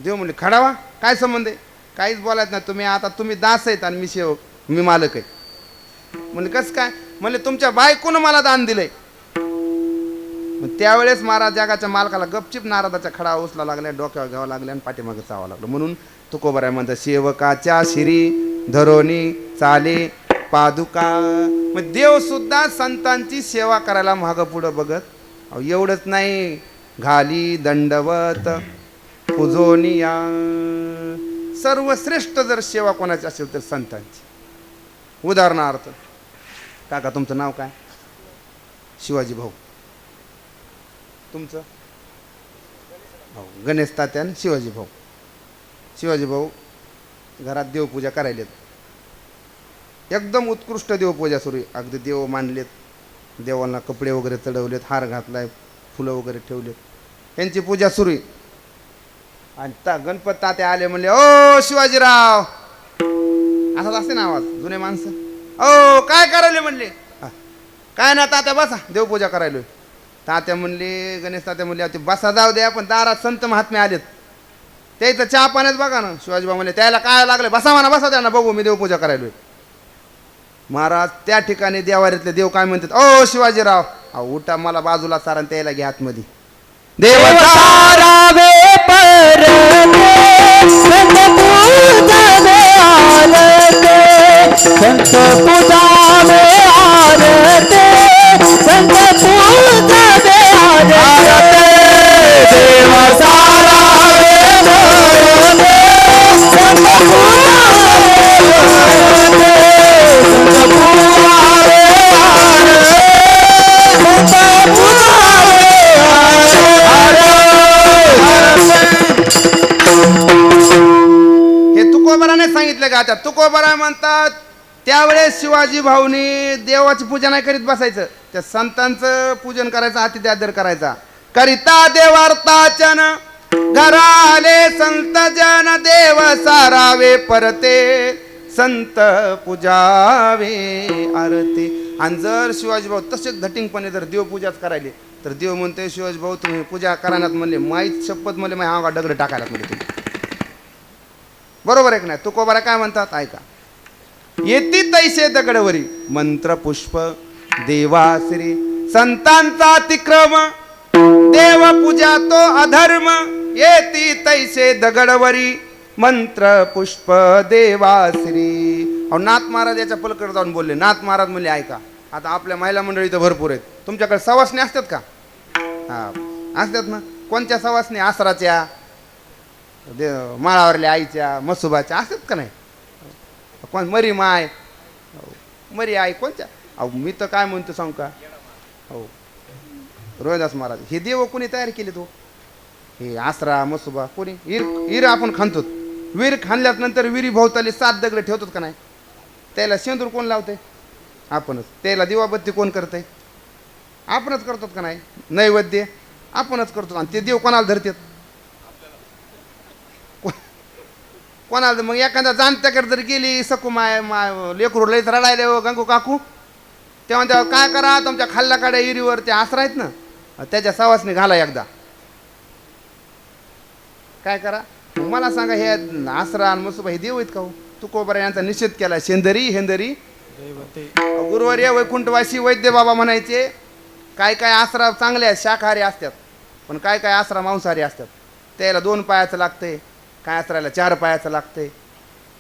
देव म्हणले खडावा काय संबंध आहे? काहीच बोलायचं नाही, तुम्ही आता तुम्ही दास आहेत आणि मी सेवक, मी मालक आहे. म्हणजे कसं काय? म्हणले तुमच्या बायकोनं मला दान दिलंय. मग त्यावेळेस महाराज जगाच्या मालकाला गपचिप नारदाचा खडा उचला लागल्या, डोक्यावर घ्यावं लागले आणि पाठीमागं चावावं लागलं. म्हणून तुकोबराय म्हणतात सेवकाच्या शिरी धरोनी चाले पादुका. मग देव सुद्धा संतांची सेवा करायला मागं पुढं बघत. अहो एवढंच नाही, घाली दंडवत पूजोनिया. सर्वश्रेष्ठ जर सेवा कोणाची असेल तर संतांची. उदाहरणार्थ काका तुमचं नाव काय? शिवाजी भाऊ. तुमचं? भाऊ गणेश तात्या आणि शिवाजी भाऊ. शिवाजी भाऊ घरात देवपूजा करायलेत. एकदम उत्कृष्ट देवपूजा सुरू आहे. अगदी देव मांडलेत, देवांना कपडे वगैरे चढवलेत, हार घातलाय, फुलं वगैरे ठेवलेत, यांची पूजा सुरू आहे. आणि गणपत तात्या आले म्हणले ओ शिवाजीराव, असाच असते ना आवाज जुने माणसं. ओ काय करायले म्हणले. काय ना तात्या बसा, देवपूजा करायलोय. तात्या म्हणले, गणेश तात्या म्हणले ते बसा जाऊ द्या, पण दारात संत महात्मे आलेत, त्याचं चहा पाण्यात बघा ना. शिवाजीबा म्हणले त्याला काय लागले, बसा म्हणा, बसा त्यांना बघू, मी देवपूजा करायलोय. महाराज त्या ठिकाणी देवारीतले देव काय म्हणतात, ओ शिवाजीराव उठा, मला बाजूला सारण त्याला घ्या आतमध्ये. देव सारावे परते संत पूजावे आलते, संत पूजावे आलते, संत पूजावे आलते. देव सारावे परते संत पूजावे आलते, संत पूजावे आलते, संत पूजावे हे तुकोबाराने सांगितलं का? आता तुकोबारा म्हणतात त्यावेळेस शिवाजी भाऊनी देवाची पूजा नाही करीत बसायचं, त्या संतांचं पूजन करायचं, अतिथी आदर करायचा. करिता देवार्ताचन घराले संत जन, देव सारावे परते संत पूजावे आरते. आणि जर शिवाजी भाऊ तसेच धटिंगपणे जर देवपूजाच करायले तर देव म्हणते शिवाजी भाऊ तुम्ही पूजा करानात म्हणले, माहीत शपथ म्हणले माझ्या अंगा दगड टाकायला म्हणले तुम्ही. बरोबर आहे की नाही? तुकोबारा काय म्हणतात ऐका. येती तैसे दगडवरी मंत्र पुष्प देवाश्री, संतांचा अतिक्रम देव पूजा तो अधर्म. येती तैसे दगडवरी मंत्र पुष्प देवाश्री. अहो नाथ महाराज याच्या पलकडे जाऊन बोलले. नाथ महाराज म्हणले ऐका, आता आपल्या महिला मंडळी तर भरपूर आहेत, तुमच्याकडे सवासणी असतात का? हा असतात ना. कोणत्या सवासणी? आसराच्या, माळावरल्या आईच्या, मसुबाच्या असतात का नाही? कोण मरी माय, मरी आई कोणत्या? अहो मी तर काय म्हणतो सांगू का, हो रोहिदास महाराज हे देव कोणी तयार केले तो? हे आसरा मसुबा कोणी? इर आपण खांदतो, विहीर खांदल्यात नंतर विहिरी भोवताली 7 दगड ठेवतात का नाही? त्याला शेंदूर कोण लावते? आपणच. त्याला दिवाबत्ती कोण करते? आपणच करतो का नाही? नैवेद्य आपणच करतो. आणि ते देव कोणाला धरतात? कोणाला? मग एखाद्या जाणत्याकडे जर गेली सकुमाय लेकरू लईच रडायले हो गंगू काकू, तेव्हा तेव्हा काय करा, तुमच्या खाल्ल्याकडे इरीवर ते आसरा आहेत ना, त्याच्या सवासनी घाला एकदा. काय करा मला सांगा, हे आसरा आणि मसुबा हे देव आहेत का हो? तुकोबारा यांचा निषेध केला. शेंदरी हेंदरी गुरुवारी वैकुंठवासी वैद्य बाबा म्हणायचे. काय काय आसरा चांगले आहेत, शाकाहारी असतात, पण काय काय आसरा मांसाहारी असतात. त्याला 2 पायाचं लागतंय, काय आसरायला 4 पायाचं लागतंय.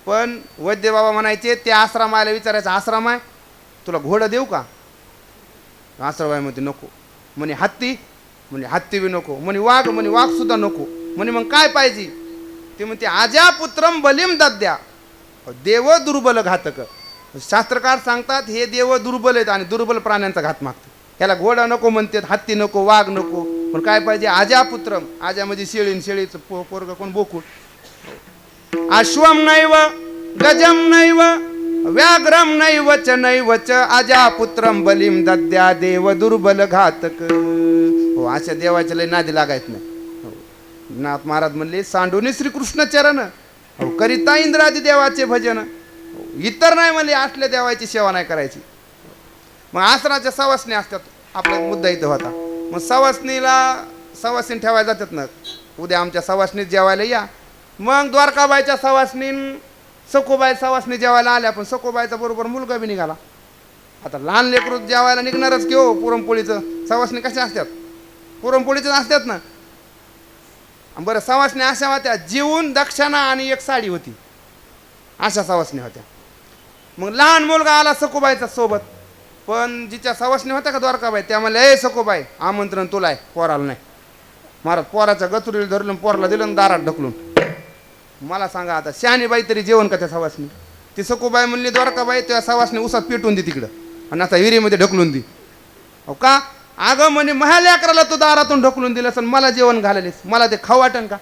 पण वैद्य बाबा म्हणायचे ते आश्रमाला विचारायचं, आश्रम आहे तुला घोडं देऊ का? आश्रमाय म्हणते नको. म्हणे हत्ती? म्हणे हत्ती बी नको. म्हणे वाघ? म्हणे वाघ सुद्धा नको. म्हणे मग काय पाहिजे? ते म्हणते आजा पुत्रम बलिम दद्या. देव दुर्बल घातक. शास्त्रकार सांगतात हे देव दुर्बल आहेत आणि दुर्बल प्राण्यांचा घात मागतात. ह्याला घोडा नको म्हणतात, हत्ती नको, वाघ नको, पण काय पाहिजे? आजा पुत्रम. आजा म्हणजे शेळीन, शेळीचं पोरग कोण? बोकुड. अश्वम नैव गजम नैव व्याघ्रम नैवच नैवच आजा पुत्रम बलिम दद्या. देव दुर्बल घातक. हो अशा देवाच्या लय नादी लागायच नाही. नाथ महाराज म्हणले सांडूने श्रीकृष्ण चरण. अहो करिता इंद्रादी देवाचे भजन, इतर नाही म्हणले असल्या देवाची सेवा नाही करायची. मग आसनाच्या सवासणी असतात, आपला मुद्दा इथं होता. मग सवासणी ठेवायला जातात ना, उद्या आमच्या सवासणीत जेवायला या. मग द्वारकाबाईच्या सवासनीन सखूबाई सवासणी जेवायला आल्या, पण सखूबाईचा बरोबर मुलगा बी निघाला. आता लहान लेकरू जेवायला निघणारच की हो. पुरणपोळीचं सवासणी कशा असतात, पुरणपोळीचं असतात ना. बरं सवासणी अशा होत्या, जीवन दक्षिणा आणि एक साडी होती, अशा सवासणी होत्या. मग लहान मुलगा आला सखूबाईचा सोबत, पण जिच्या सवासणी होत्या का द्वारकाबाई, त्या म्हणल्या ए सखूबाई आमंत्रण तुला आहे, पोराला नाही. महाराज पोराच्या गचुरीला धरलं, पोराला दिलं आणि दारात ढकलून. मला सांगा आता शहाणीबाई तरी जेवण का त्या सवासनी. ती सखूबाई म्हणली द्वारकाबाई त्या सवासनी उसात पेटून दे तिकडं आणि आता विहिरीमध्ये ढकलून दे. अहो का, अगं म्हणे महाल्या अकराला तू दारातून ढकलून दिलंस आणि मला जेवण घाललेस, मला ते खाऊ वाटन का.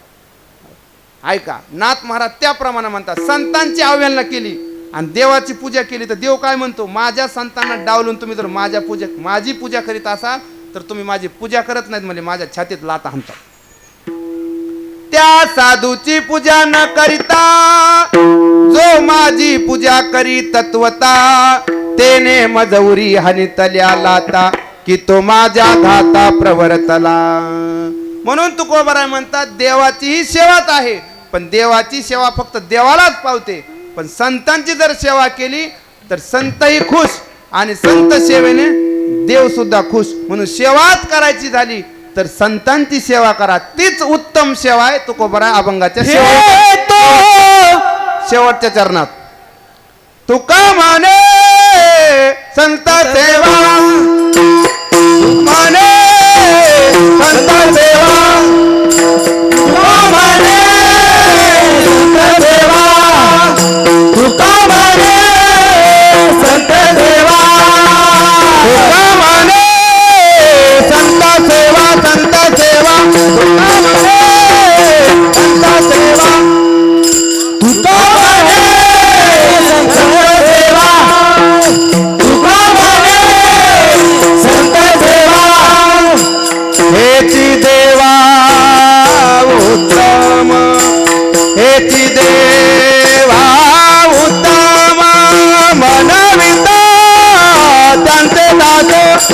ऐका नाथ महाराज त्याप्रमाणे म्हणतात, संतांची अवहेलना केली आणि देवाची पूजा केली तर देव काय म्हणतो, माझ्या संतांना डावलून तुम्ही जर माझी पूजा करीत असाल तर तुम्ही माझी पूजा करत नाहीत म्हणजे माझ्या छातीत लाता हाणतात. त्या साधूची पूजा न करिता जो माझी पूजा करी तत्वता, तेने मजौरी हानितल्या लाता की तो माझ्या घाता प्रवर्तला. म्हणून तुकोबाराय म्हणतात देवाचीही सेवाच आहे, पण देवाची सेवा फक्त देवालाच पावते. पण संतांची जर सेवा केली तर संतही खुश आणि संत सेवेने देव सुद्धा खुश. म्हणून सेवाच करायची झाली तर संतांची सेवा करा, तीच उत्तम सेवा आहे. तुकोबाराय अभंगाच्या शेवटच्या चरणात तुका माने संत सेवा, माने संत सेवा, तुका माने संत सेवा, तुका माने संत सेवा, तुका माने संत सेवा, संत सेवा, तुका माने संत सेवा, तुका माने संत सेवा, तुका माने संत सेवा. हेची देवा उत्तम, हेची देवा उत्तम, मनविता त्यांचे दास,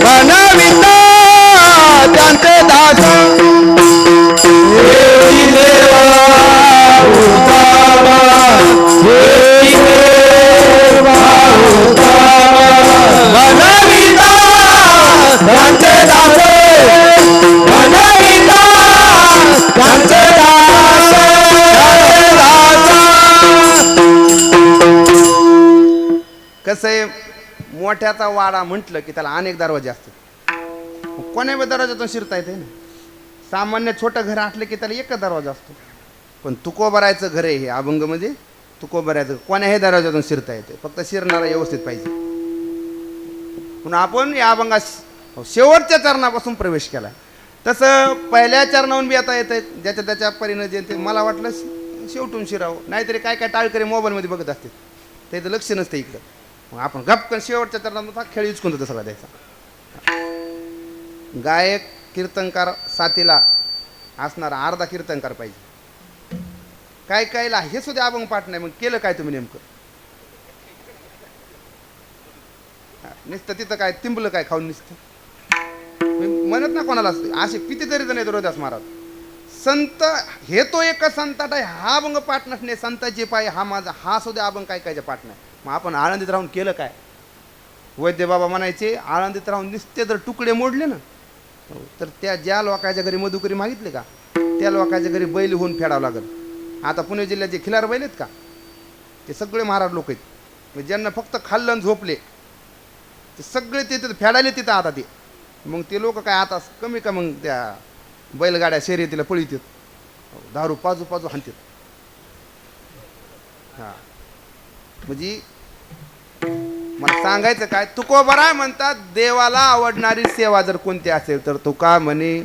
मनविता त्यांचे दास. हेची देवा उत्तम, हेची देवा उत्तम, मनविता त्यांचे दास, मनविता त्यांचे दास, कसं आहे, मोठ्याचा वाडा म्हटलं की त्याला अनेक दरवाजे असतात. कोण्या दरवाजातून शिरता येते ना. सामान्य छोटं घर असलं की त्याला एकच दरवाजा असतो. पण तुकोबारायचं घर आहे हे अभंगमध्ये, तुकोबारायचं कोण्याही दरवाजातून शिरता येते, फक्त शिरणारा व्यवस्थित पाहिजे. म्हणून आपण या अभंगात शेवटच्या चरणापासून प्रवेश केला. तसं पहिल्या चरणाहून बी आता येत आहेत, ज्याच्या त्याच्या परीनं जे ते. मला वाटलं शेवटून शिरावं, नाहीतरी काय काय टाळकरी मोबाईलमध्ये बघत असते, त्याचं लक्ष नसतं इकडं. मग आपण गपकन शेवटच्या चरणात खेळ युचकून होतो सगळा द्यायचा. गायक कीर्तनकार साथीला असणारा अर्धा कीर्तनकार पाहिजे. काय कायला हे सुद्धा अभंग पाठ नाही. मग केलं काय तुम्ही नेमकं, नुसतं तिथं काय तिंबलं काय खाऊन नुसतं म्हणत ना कोणाला. असे कितीतरी जण येतो रोदास महाराज संत, हे तो एक संताट आहे, हा अभंग पाठ नसणे, संताची पाय हा माझा, हा सुद्धा अभंग काय कायच्या पाठ नाही. मग आपण आळंदीत राहून केलं काय. वैद्य बाबा म्हणायचे आळंदीत राहून नुसते जर तुकडे मोडले ना तर त्या ज्या लोकांच्या घरी मधुकरी मागितले का त्या लोकांच्या घरी बैल होऊन फेडावं लागल. आता पुणे जिल्ह्यात जे खिलार बैल आहेत का ते सगळे महाराज लोक आहेत. म्हणजे ज्यांना फक्त खाल्लं आणि झोपले ते सगळे तिथे फेडायले तिथं. आता ते मग ते लोक काय आता कमी का मग त्या बैलगाड्या शर्यतीला पळीत दारू पाजू पाजू हाणतात. हां म्हणजे मला सांगायचं काय, तुकोबाराय म्हणतात देवाला आवडणारी सेवा जर कोणती असेल तर तुका म्हणे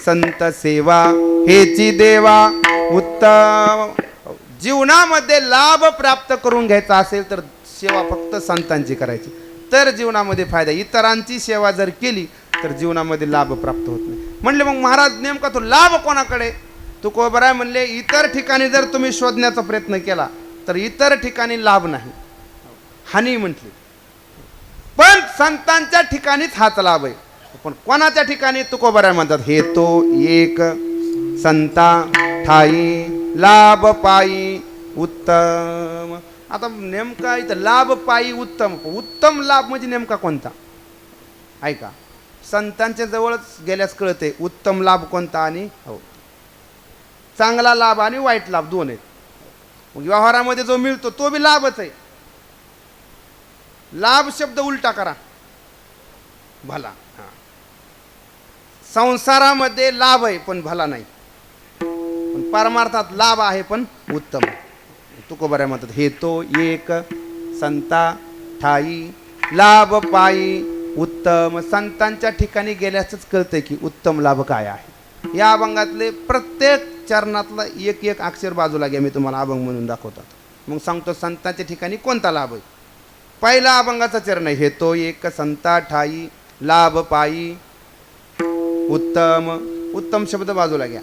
संत सेवा हेची देवा उत्तम. जीवनामध्ये लाभ प्राप्त करून घ्यायचा असेल तर सेवा फक्त संतांची करायची तर जीवनामध्ये फायदा. इतरांची सेवा जर केली तर जीवनामध्ये लाभ प्राप्त होत नाही. म्हणले मग महाराज नेमका तो लाभ कोणाकडे, तुकोबराय म्हणले इतर ठिकाणी जर तुम्ही शोधण्याचा प्रयत्न केला तर इतर ठिकाणी लाभ नाही, हानी म्हटली, पण संतांच्या ठिकाणीच हाच लाभ आहे. पण कोणाच्या ठिकाणी? तुकोबराय म्हणतात हे तो एक संता ठाई लाभ पायी उत्तम. आता नेमका इथं लाभ पायी उत्तम, उत्तम लाभ म्हणजे नेमका कोणता? ऐका, संतांच्या जवळच गेल्यास कळते उत्तम लाभ कोणता आणि चांगला लाभ आणि वाईट लाभ दोन आहेत. मग व्यवहारामध्ये जो मिळतो तो बी लाभच आहे. लाभ शब्द उलटा करा, भला. संसारामध्ये लाभ आहे पण भला नाही, पण परमार्थात लाभ आहे पण उत्तम. तुकोबराय म्हणतात हे तो एक संता ठाई लाभ पायी उत्तम. संतांच्या ठिकाणी गेल्यासच कळतंय की उत्तम लाभ काय आहे. या अभंगातले प्रत्येक चरणातला एक एक अक्षर बाजूला घ्या, मी तुम्हाला अभंग म्हणून दाखवतात. मग सांगतो संतांच्या ठिकाणी कोणता लाभ आहे. पहिला अभंगाचा चरण आहे हे तो एक संता ठाई लाभ पायी उत्तम. उत्तम शब्द बाजूला घ्या.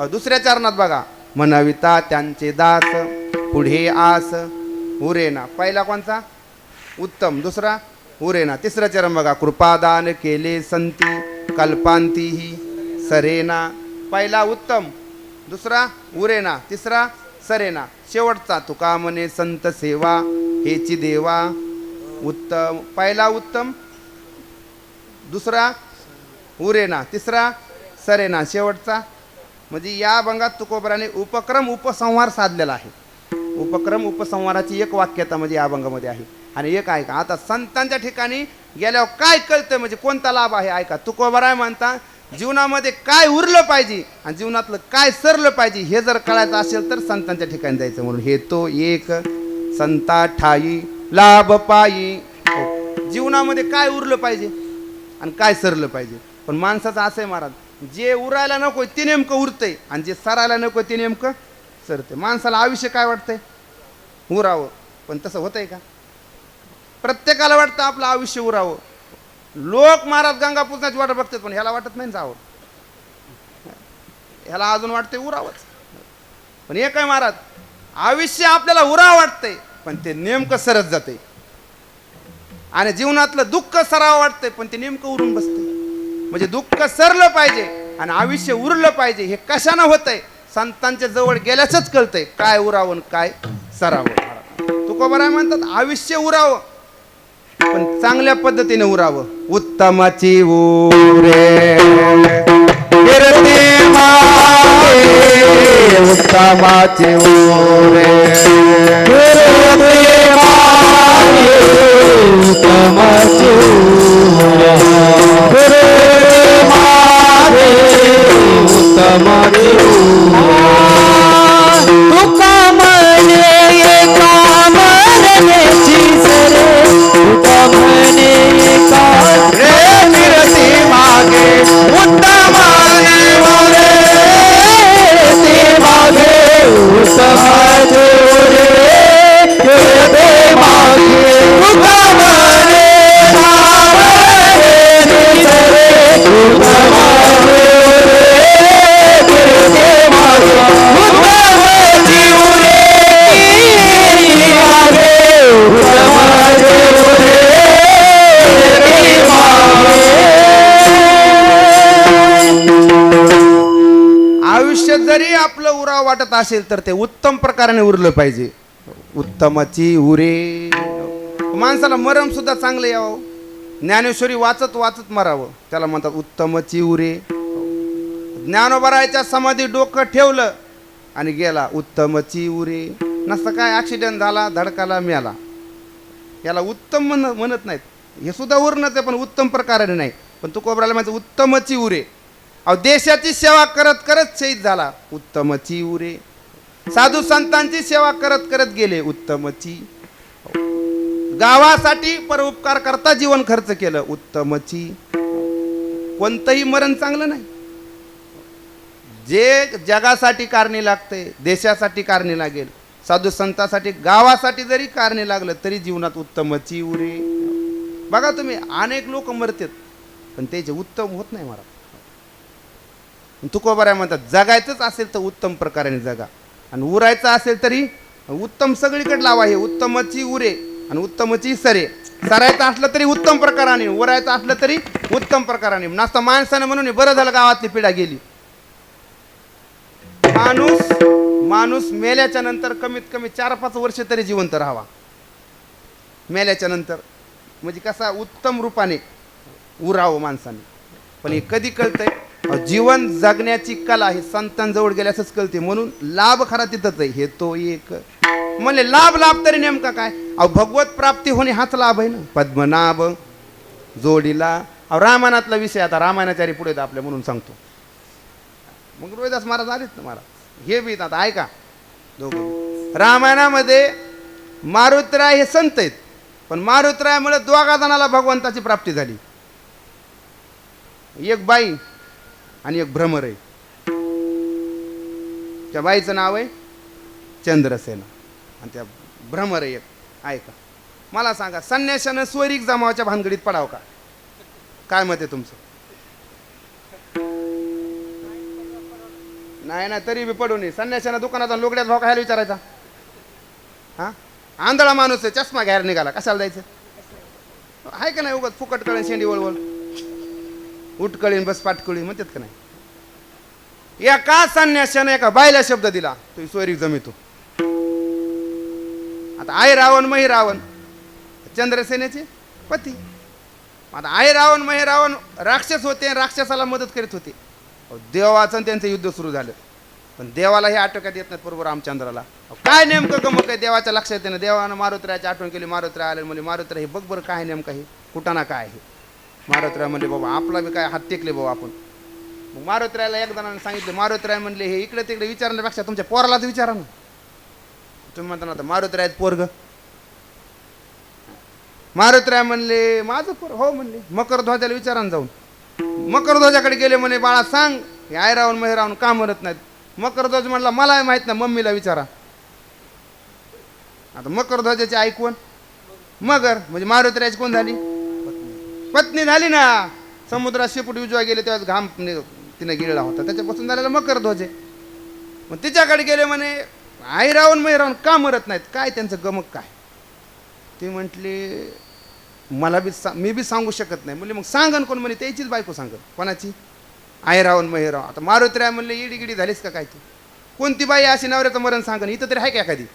दुसऱ्या चरणात बघा म्हणविता त्यांचे दास पुढे आस उरेना. पहिला कोणता? उत्तम. दुसरा उरेना. तिसरं चरण बघा कृपादान केले संती कल्पांतीही सरेना. पहिला उत्तम, दुसरा उरेना, तिसरा सरेना. शेवटचा तुका म्हणे संत सेवा हेची देवा उत्तम. पहिला उत्तम, दुसरा उरेना, तिसरा सरेना, शेवटचा. म्हणजे या अभंगात तुकोबराने उपक्रम उपसंहार साधलेला आहे. उपक्रम उपसंहाराची एक वाक्यता म्हणजे या अभंगामध्ये आहे. आणि एक ऐका, आता संतांच्या ठिकाणी गेल्यावर काय कळतं म्हणजे कोणता लाभ आहे. ऐका, तुकोबराय म्हणता जीवनामध्ये काय उरलं पाहिजे आणि जीवनातलं काय सरलं पाहिजे हे जर कळायचं असेल तर संतांच्या ठिकाणी जायचं. म्हणून हे तो एक संता ठाई लाभ पायी. जीवनामध्ये काय उरलं पाहिजे आणि काय सरलं पाहिजे. पण माणसाचं असं आहे महाराज, जे उरायला नको ते नेमकं उरतंय आणि जे सरायला नको ते नेमकं सरते. माणसाला आयुष्य काय वाटतंय? उरावं. पण तसं होतंय का? प्रत्येकाला वाटतं आपलं आयुष्य उरावं. लोक महाराज गंगा पूजनाची वाट बघतात पण ह्याला वाटत नाही जावं, ह्याला अजून वाटतंय उरावंच. पण एक आहे महाराज, आयुष्य आपल्याला उरावं वाटतंय पण ते नेमकं सरत जाते. आणि जीवनातलं दुःख सरावं वाटतंय पण ते नेमकं उरून बसतंय. म्हणजे दुःख सरलं पाहिजे आणि आयुष्य उरलं पाहिजे हे कशानं होतंय? संतांच्या जवळ गेल्याचंच कळतंय काय उरावं काय सरावं. तुकोबराय म्हणतात आयुष्य उरावं पण चांगल्या पद्धतीने उरावं. उत्तमाची उरे कीर्ती मागे उत्तमाची उरे कीर्ती मागे उत्तमाची उरे कीर्ती मागे उत्तमाची तुका म्हणे एका मरण्याची सरे तुका म्हणे एका रे कीर्ती मागे उत्तमाची उरे कीर्ती मागे उत्तमाची उरे कीर्ती मागे उत्तमाची सरे उत्तमाची आयुष्य जरी आपलं उराव वाटत असेल तर ते उत्तम प्रकाराने उरलं पाहिजे. उत्तमाची उरे. माणसाला मरण सुद्धा चांगलं यावं. ज्ञानेश्वरी वाचत वाचत मरावं त्याला म्हणतात उत्तमाची उरे. ज्ञानोबरायच्या समाधी डोकं ठेवलं आणि गेला उत्तमची उरे. नसतं काय ॲक्सिडेंट झाला धडकाला मिळाला याला उत्तम म्हणत नाहीत. हे सुद्धा उरणच आहे पण उत्तम प्रकाराने नाही. पण तुकोबराला म्हणतात उत्तमची उरे. अहो देशाची सेवा करत करत शहीद झाला उत्तमची उरे. साधू संतांची सेवा करत करत गेले उत्तमची. गावासाठी परोपकार करता जीवन खर्च केलं उत्तमची. कोणतंही मरण चांगलं नाही. जे जगासाठी कारणी लागते देशासाठी कारणी लागेल साधू संतांसाठी गावासाठी जरी कारणी लागलं तरी जीवनात उत्तमची उरे. बघा तुम्ही अनेक लोक मरतात पण त्याचे उत्तम होत नाही महाराज. तुकोबाराय म्हणतात जगायचंच असेल तर उत्तम प्रकाराने जगा आणि उरायचं असेल तरी उत्तम सगळीकडे लावा. हे उत्तमची उरे आणि उत्तमची सरे. सरायचं असलं तरी उत्तम प्रकाराने, उरायचं असलं तरी उत्तम प्रकाराने. नास्ता माणसानं म्हणून बरं झालं गावातली पिढा गेली. माणूस मेल्याच्या नंतर कमीत कमी 4-5 वर्ष तरी जिवंत राहावा. मेल्याच्या नंतर म्हणजे कसा उत्तम रूपाने उरावं माणसाने. पण हे कधी कळतंय? जीवन जगण्याची कला ही संतांजवळ गेल्यासच कळते. म्हणून लाभ खरा तिथंच आहे. हे तो एक म्हणले लाभ तरी नेमका काय? भगवत प्राप्ती होणे हाच लाभ आहे ना. पद्मनाभ जोडीला. रामायणातला विषय आता रामायणाचारी पुढे येतात आपल्या म्हणून सांगतो. मग रोहिदास महाराज आलेत ना महाराज. हे बी आता ऐका दोघं. रामायणामध्ये मारुतराय हे संत आहेत. पण मारुतरायामुळे दोघा जणाला भगवंताची प्राप्ती झाली. एक बाई आणि एक भ्रमर आहे. त्या बाईचं नाव आहे चंद्रसेना आणि त्या भ्रमर आहे एक. ऐका मला सांगा, संन्याशानं स्वरिक जमावाच्या भानगडीत पडाव का? काय मत आहे तुमचं? नाही ना, तरी बी पडू नये. संन्याशानं दुकानाचा लोकड्यात भाव खायला विचारायचा? हा, आंधळा माणूस आहे, चष्मा घ्यायला निघाला, कशाला जायचं? आहे का नाही? उगाच फुकट कळेन शेंडी वळवळ उठकळीन बस पाटकळी म्हणतात का नाही? एका संन्याशाने एका बायला शब्द दिला, तो स्वरिक जमितो. आता आई रावण मही रावण चंद्रसेनेचे पती. आता आई रावण मही रावण राक्षस होते, राक्षसाला मदत करीत होते. देवाचं त्यांचं युद्ध सुरू झालं. पण देवाला हे आटोक्यात येत नाही प्रभू रामचंद्राला. काय नेमकं गमक आहे देवाच्या लक्षात येते ना. देवानं मारुतरायाची आठवण केली. मारुतराय आले म्हणजे मारुतराय हे बघ बरं काय नेमकं हे कुटाणा काय आहे. मारुतराय म्हणले बाबा आपला बी काय हात टेकले बाबा आपण. मग मारुतरायाला एक जणांनी सांगितलं. मारुतराय म्हणले हे इकडे तिकडे विचारण्यापेक्षा तुमच्या पोरालाच विचारा ना. तुम्ही म्हणता ना मारुतरायात पोरग. मारुतराय म्हणले माझं पोर. हो म्हणले. मकर ध्वजाला विचारा ना जाऊन. मकर ध्वजाकडे गेले म्हणे बाळा सांग हे आय रावण मही रावण का म्हणत नाहीत? मकर ध्वज म्हणला मलाही माहित नाही, मम्मीला विचारा. आता मकर ध्वजाची आई कोण? मगर म्हणजे मारुतरायाची कोण झाली? पत्नी झाली ना. समुद्रात शेपूट उजवा गेले तेव्हा घाम तिने गिळला होता, त्याच्यापासून झालेला मकर ध्वज आहे. मग तिच्याकडे गेले म्हणे आई रावण मही रावण का मरत नाहीत? काय त्यांचं गमक काय? ते म्हटले मला बी मी बी सांगू शकत नाही. म्हणले मग सांगन कोण? म्हणे त्याचीच बायको सांगन. कोणाची? आई रावण मही राव. आता मारुतराय म्हणले इडी गिडी झालीस का काय तू? कोणती बाई अशी नवऱ्याचं मरण सांगन? इथं तरी आहे का एखादी?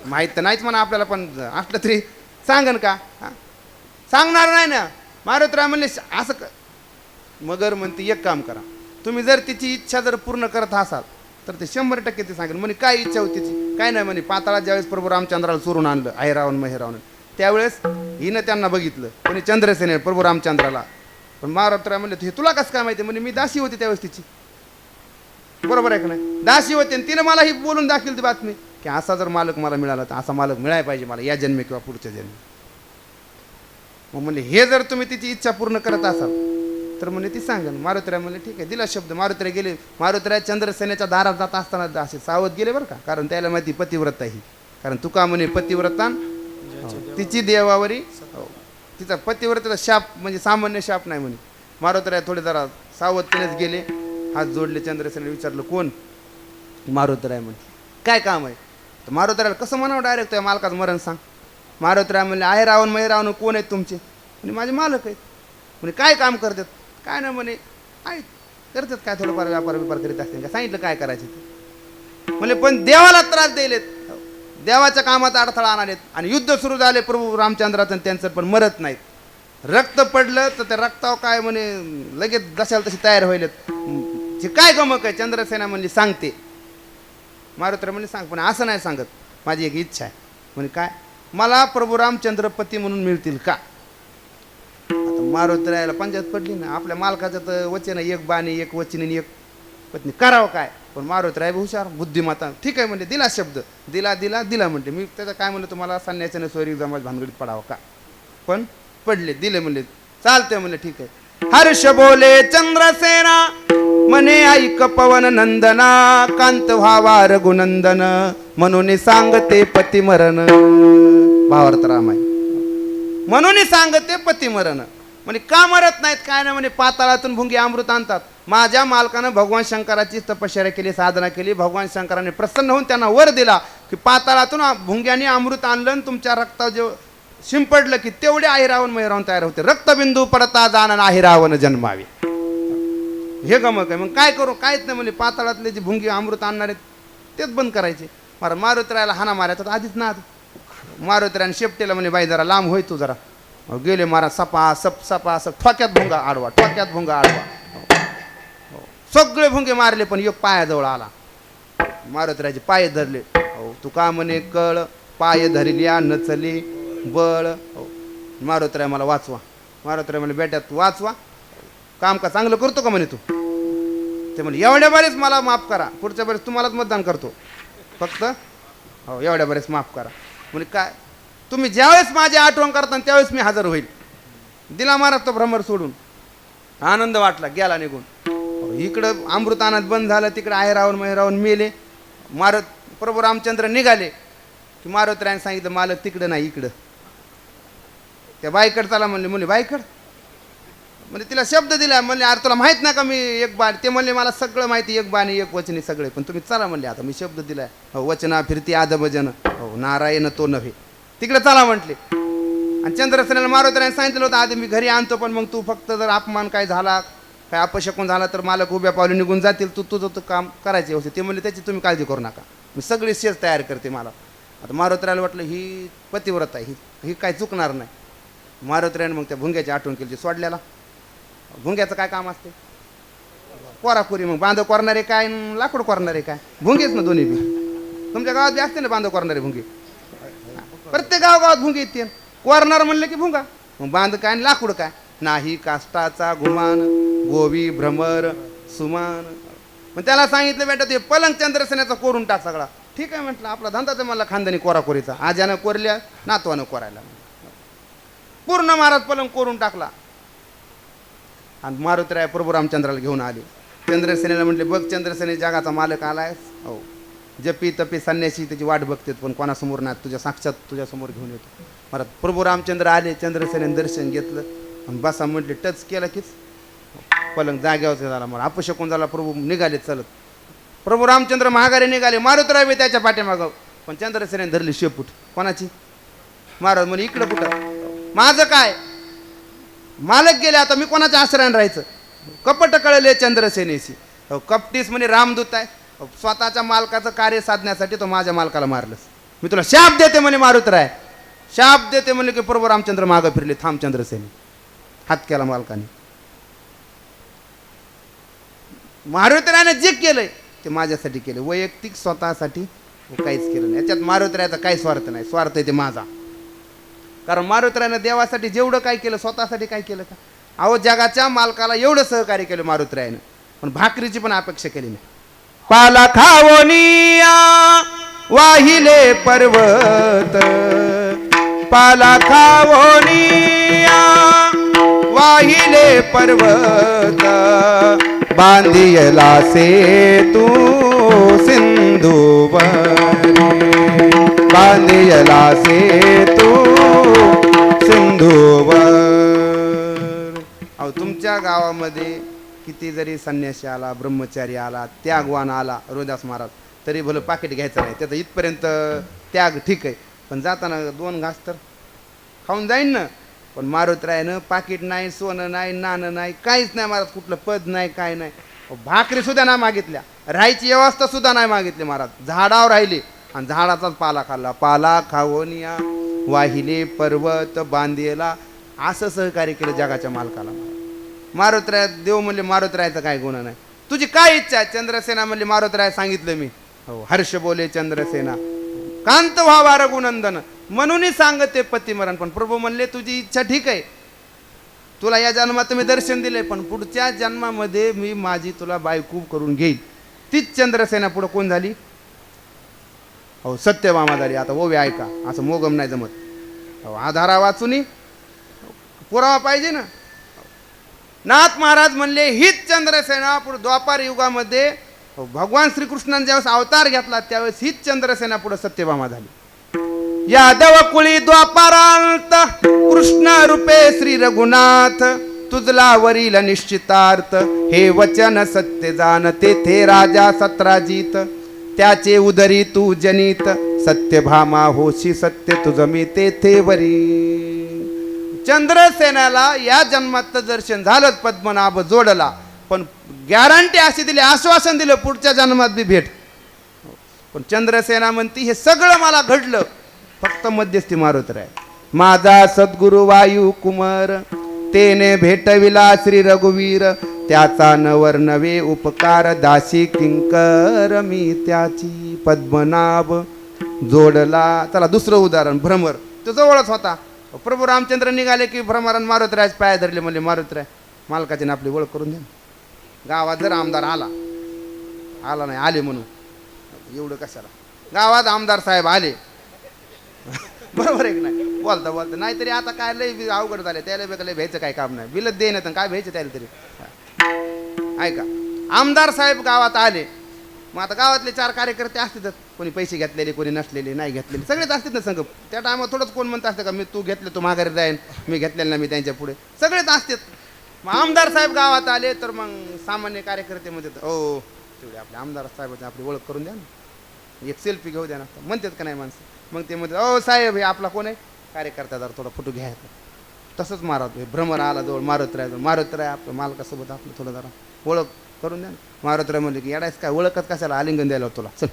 माहीत तर नाहीच म्हणा आपल्याला, पण असलं तरी सांगन का? हां सांगणार नाही ना. मारुतराय म्हणले असं मगर म्हणते एक काम करा, तुम्ही जर तिची इच्छा जर पूर्ण करत असाल तर ते 100% ते सांगेल. म्हणे काय इच्छा होती तिची? काय नाही म्हणे पाताळात ज्यावेळेस प्रभू रामचंद्राला चोरून आणलं आई रावण मही रावण त्यावेळेस हिनं त्यांना बघितलं. कोणी चंद्रसेने प्रभू रामचंद्राला. पण मारुतराय म्हणले हे तुला कसं काय माहिती? म्हणजे मी दासी होती त्यावेळेस तिची. बरोबर आहे का नाही? दासी होती आणि तिनं मला ही बोलून दाखवली ती बातमी की असा जर मालक मला मिळाला तर असा मालक मिळायला पाहिजे मला या जन्मी किंवा पुढच्या जन्मी. मग म्हणले हे जर तुम्ही तिची इच्छा पूर्ण करत असाल तर म्हणे ती सांगेन. मारुतराय म्हणले ठीक आहे, दिला शब्द. मारुतराय गेले. मारुतराय चंद्रसेनेच्या दारात जात असताना असे सावध गेले बरं का, कारण त्याला माहिती पतिव्रत आहे. कारण तुका म्हणे पतिव्रतान तिची देवावरी तिचा पतिव्रतेचा शाप म्हणजे सामान्य शाप नाही म्हणे. मारुतराय थोडे जरा सावधतेनेच गेले, हात जोडले. चंद्रसेने विचारलं कोण? मारुतराय म्हणले काय काम आहे? तर मारुतरायला कसं म्हणावं डायरेक्ट त्या मालकाचं मरण सांग. मारुतराय म्हणले आहे रावण मही रावण कोण आहेत तुमचे? म्हणजे माझे मालक आहेत. म्हणजे काय काम करतात? काय नाही म्हणे आहेत करतात काय थोडंफार व्यापार व्यापार करीत असते का? सांगितलं काय करायचं ते. म्हणजे पण देवाला त्रास द्यायलेत, देवाच्या कामात अडथळा आणलेत आणि युद्ध सुरू झाले प्रभू रामचंद्राचं त्यांचं, पण मरत नाहीत. रक्त पडलं तर त्या रक्तावर काय म्हणे लगेच जशाला तशी तयार व्हायलेत. जे काय गमक आहे? चंद्रसेना म्हणली सांगते. मारुतराय म्हणले सांग. पण असं नाही सांगत, माझी एक इच्छा आहे. म्हणे काय? मला प्रभू रामचंद्र पती म्हणून मिळतील का? आता मारुतरायाला पंचायत पडली ना. आपल्या मालकाचं तर वचन एक बाणी एक वचनी एक पत्नी करावं काय? पण मारुतराय हुशार बुद्धिमत्ता. ठीक आहे म्हणजे दिला शब्द. दिला म्हणते मी. त्याचं काय म्हणलं तुम्हाला संन्यासाने स्वरिक जमात भानगडीत पडावं का? पण पडले. दिले म्हणले चालते म्हणले ठीक आहे. हर्ष बोले चंद्रसेना म्हणे ऐक पवन नंदना कांत व्हावा रघुनंदन म्हणून सांगते पती मरण. भावार्थ राम आहे. म्हणून सांगते पती मरण. म्हणे का मरत नाहीत काय नाही म्हणे पाताळातून भुंगे अमृत आणतात. माझ्या मालकानं भगवान शंकराची तपश्चर्या केली, साधना केली. भगवान शंकराने प्रसन्न होऊन त्यांना वर दिला की पाताळातून भुंग्याने अमृत आणलं आणि तुमच्या रक्तावर जे शिंपडलं की तेवढे आहिरावण महिरावण तयार होते. रक्तबिंदू पडता जाणं आहिरावण जन्मावे. हे गमक आहे. मग काय करू, काहीच नाही म्हणजे पाताळातले जे भुंगी अमृत आणणार आहेत तेच बंद करायचे. मारा मारुतीरायाला हाना मारायचा आधीच ना मारुतीरायाने शेपटेला म्हणे बाई जरा लांब होय तू जरा. गेले मारा सपा सपा ठोक्यात भुंगा आडवा, ठोक्यात भुंगा आडवा. सगळे भुंगे मारले पण एक पायाजवळ आला. मारुतीरायाचे पाय धरले. तू का म्हणे कळ पाय धरल्या नचले बळ. मारुतीराय मला वाचवा. मारुतीराय म्हणे बेट्या तू वाचवा काम का चांगलं करतो का म्हणे तू. ते म्हणे एवढ्या बरेच मला माफ करा, पुढच्या बरेच तुम्हालाच मतदान करतो फक्त. हो एवढ्या बरेच माफ करा. म्हणजे काय तुम्ही ज्यावेळेस माझी आठवण करता त्यावेळेस मी हजर होईल. दिला महाराज तो भ्रमर सोडून. आनंद वाटला गेला निघून. इकडं अमृत आणत बंद झालं, तिकडं आहेरावून महिरावून मेले. प्रभू रामचंद्र निघाले की मारुतीरायाने सांगितलं मालक तिकडं नाही इकडं. त्या बाईकड चला म्हणले. मुली बाईकड म्हणजे तिला शब्द दिला. म्हणले अरे तुला माहीत नाही का मी एक बाण. ते म्हणले मला सगळं माहिती, एक बाणी एक वचनी सगळे, पण तुम्ही चला म्हणले. आता मी शब्द दिलाय. हो वचना फिरती आदभजन, हो नारायण तो नव्हे, तिकडे चला म्हटले. आणि चंद्रसेनाला मारुतीरायाने सांगितलं होतं आधी मी घरी आणतो, पण मग तू फक्त जर अपमान काय झाला काय अपशकून झाला तर मालक उभ्या पावली निघून जातील, तू तुझं तू काम करायचे होते. ते म्हणले त्याची तुम्ही काळजी करू नका, मी सगळी शेज तयार करते. मला आता मारुतीरायाला वाटलं ही पतिव्रत आहे, ही काय चुकणार नाही. मारुतीरायाने मग त्या भुंग्याची आठवण केली. सोडल्याला भुंग्याचं काय काम असते कोराकोरी. मग बांधव करणारे काय लाकूड करणारे काय, भुंगेच ना दोन्ही बी. तुमच्या गावात बी असते ना बांधव करणारे भुंगे, प्रत्येक गावात भुंगे येते. कोरणार म्हणले की भुंगा, मग बांध काय लाकूड काय. नाही काष्टाचा गुमान गोवी भ्रमर सुमान. मग त्याला सांगितलं बेटा ते पलंग चंद्रसेनाचा कोरून टाक सगळा. ठीक आहे म्हटलं आपला धंदाच मला खानदानी कोराकोरीचा. आज्यानं कोरल्या नातवानं कोरायला. पूर्ण महाराज पलंग कोरून टाकला. आणि मारुतीराय प्रभू रामचंद्राला घेऊन आले. चंद्रसेनेला म्हटले बघ चंद्रसेने जगाचा मालक आलाय. हो जपी तपी संन्यासी त्याची वाट बघतेत पण कोणासमोर नाही, तुझ्या साक्षात तुझ्यासमोर घेऊन येतो. महाराज प्रभू रामचंद्र आले. चंद्रसेनेने दर्शन घेतलं आणि बसा म्हटले. टच केला कीच पलंग जाग्यावर झाला. मला अपशकून झाला. प्रभू निघाले चलत. प्रभू रामचंद्र महागारे निघाले. मारुतीराय बी त्याच्या पाठीमागं. पण चंद्रसेनेने धरली शेपूट. कोणाची. महाराज म्हणे इकडं कुठं माझं काय, मालक गेले आता मी कोणाच्या आश्रयाने राहायचं. कपट कळले चंद्रसेनेशी. कपटीस म्हणे रामदूत आहे. स्वतःच्या मालकाचं कार्य साधण्यासाठी तो माझ्या मालकाला मारलंस. मी तुला शाप देते म्हणे मारुतीराय. शाप देते म्हणले की प्रभू रामचंद्र मागं फिरले. थांब चंद्रसेने. हात केला मालकाने. मारुतीरायाने जे केलंय ते माझ्यासाठी केलं, वैयक्तिक स्वतःसाठी काहीच केलं नाही. याच्यात मारुतीरायाचा काही स्वार्थ नाही. स्वार्थ आहे ते माझा. कारण मारुतीरायानं देवासाठी जेवढं काय केलं स्वतःसाठी काय केलं का. अहो जगाच्या मालकाला एवढं सहकार्य केलं मारुतीरायानं, पण भाकरीची पण अपेक्षा केली नाही. पाला खावनिया वाहिले पर्वत, पाला खावनिया वाहिले पर्वत, बांधियला सेतू सिंधुवरी, बांधियला सेतू सिंधुवर. अहो तुमच्या गावामध्ये किती जरी संन्यासी आला, ब्रह्मचारी आला, त्यागवान आला, रोहिदास महाराज, तरी भलं पाकिट घ्यायचं नाही. त्याचं इथपर्यंत त्याग ठीक आहे, पण जाताना 2 घास तर खाऊन जाईन ना. पण मारुतीरायानं पाकिट नाही, सोनं नाही, नाणं नाही, काहीच नाही महाराज. कुठलं पद नाही, काय नाही. भाकरी सुद्धा नाही मागितल्या, राहायची व्यवस्था सुद्धा नाही मागितली महाराज. झाडावर राहिले आणि झाडाचाच पाला खाल्ला. पाला खावनिया वाहिले पर्वत, बांधेला. असं सहकार्य केलं जगाच्या मालकाला. मारुतीराय देव म्हणले मारुतीरायाचा काय गुन्हा नाही, तुझी काय इच्छा आहे. चंद्रसेना म्हणले मारुतीराय सांगितलं मी. हो हर्ष बोले चंद्रसेना, कांत व्हावा रघुनंदन, म्हणूनही सांगते पतिमरण. पण प्रभू म्हणले तुझी इच्छा ठीक आहे, तुला या जन्मात मी दर्शन दिले, पण पुढच्या जन्मामध्ये मी माझी तुला बायको करून घेईल. तीच चंद्रसेना पुढे कोण झाली. हो सत्यभामा झाली. आता ओवे ऐका, असं मोगम नाही जमत. हो आधारा वाचून पुरावा पाहिजे ना. नाथ महाराज म्हणले हीच चंद्रसेना पुढे द्वापार युगामध्ये भगवान श्रीकृष्णाने ज्यावेळेस अवतार घेतला त्यावेळेस हीच चंद्रसेना पुढे सत्यभामा झाली. यादव कुळी द्वापारांत कृष्ण रूपे श्री रघुनाथ तुझला वरील निश्चितार्थ हे वचन सत्य जाण तेथे राजा सत्राजित त्याचे उदरी तू जनित सत्यभामा होशी सत्य तुझ मी तेथे वरी चंद्रसेनाला या जन्मात दर्शन झालंच पद्मनाभ जोडला पण गॅरंटी अशी दिली आश्वासन दिलं पुढच्या जन्मात बी भेट पण चंद्रसेना म्हणती हे सगळं मला घडलं फक्त मध्यस्थी मारुतराय माझा सद्गुरु वायू कुमार तेने भेटविला श्री रघुवीर त्याचा नवर नवे उपकार दासी किंकर मी त्याची पद्मनाभ जोडला. चला दुसरं उदाहरण भ्रमर तो जवळच होता प्रभू रामचंद्र निघाले की भ्रमरान मारुतराज पाय धरले म्हणले मारुतराय मालकाची आपली ओळख करून द्या. गावात जर आमदार आला नाही आले म्हणून एवढं कशाला गावात आमदार साहेब आले बरोबर आहे की नाही बोलता बोलता नाहीतरी आता काय लय अवघड झाले त्याला बेकाले भ्यायचं काय काम नाही बिलच दे नाही काय भ्यायचं त्याला तरी ऐका आमदार साहेब गावात आले मग आता गावातले 4 कार्यकर्ते असतातच कोणी पैसे घेतलेले कोणी नसलेले नाही घेतलेले सगळेच असतात ना संघ त्या टायमात थोडंच कोण म्हणत असतं का मी तू घेतले तू माघारी जाईन मी घेतलेलं ना मी त्यांच्या पुढे सगळेच असतात. मग आमदार साहेब गावात आले तर मग सामान्य कार्यकर्ते म्हणतात ओ तेवढे आपल्या आमदार साहेबांची आपली ओळख करून द्या ना एक सेल्फी घेऊ द्या ना म्हणतात का नाही माणसं मग ते म्हणतात ओ साहेब हे आपला कोण आहे कार्यकर्ता जरा थोडा फोटो घ्यायचा तसंच मारत भ्रमर आला जवळ मारुतराय आपल्या मालकासोबत आपलं थोडं जरा ओळख करून द्या ना. मारुतराय म्हणले की येडायच काय ओळखत कशाला आलिंगन द्यायला तुला चल.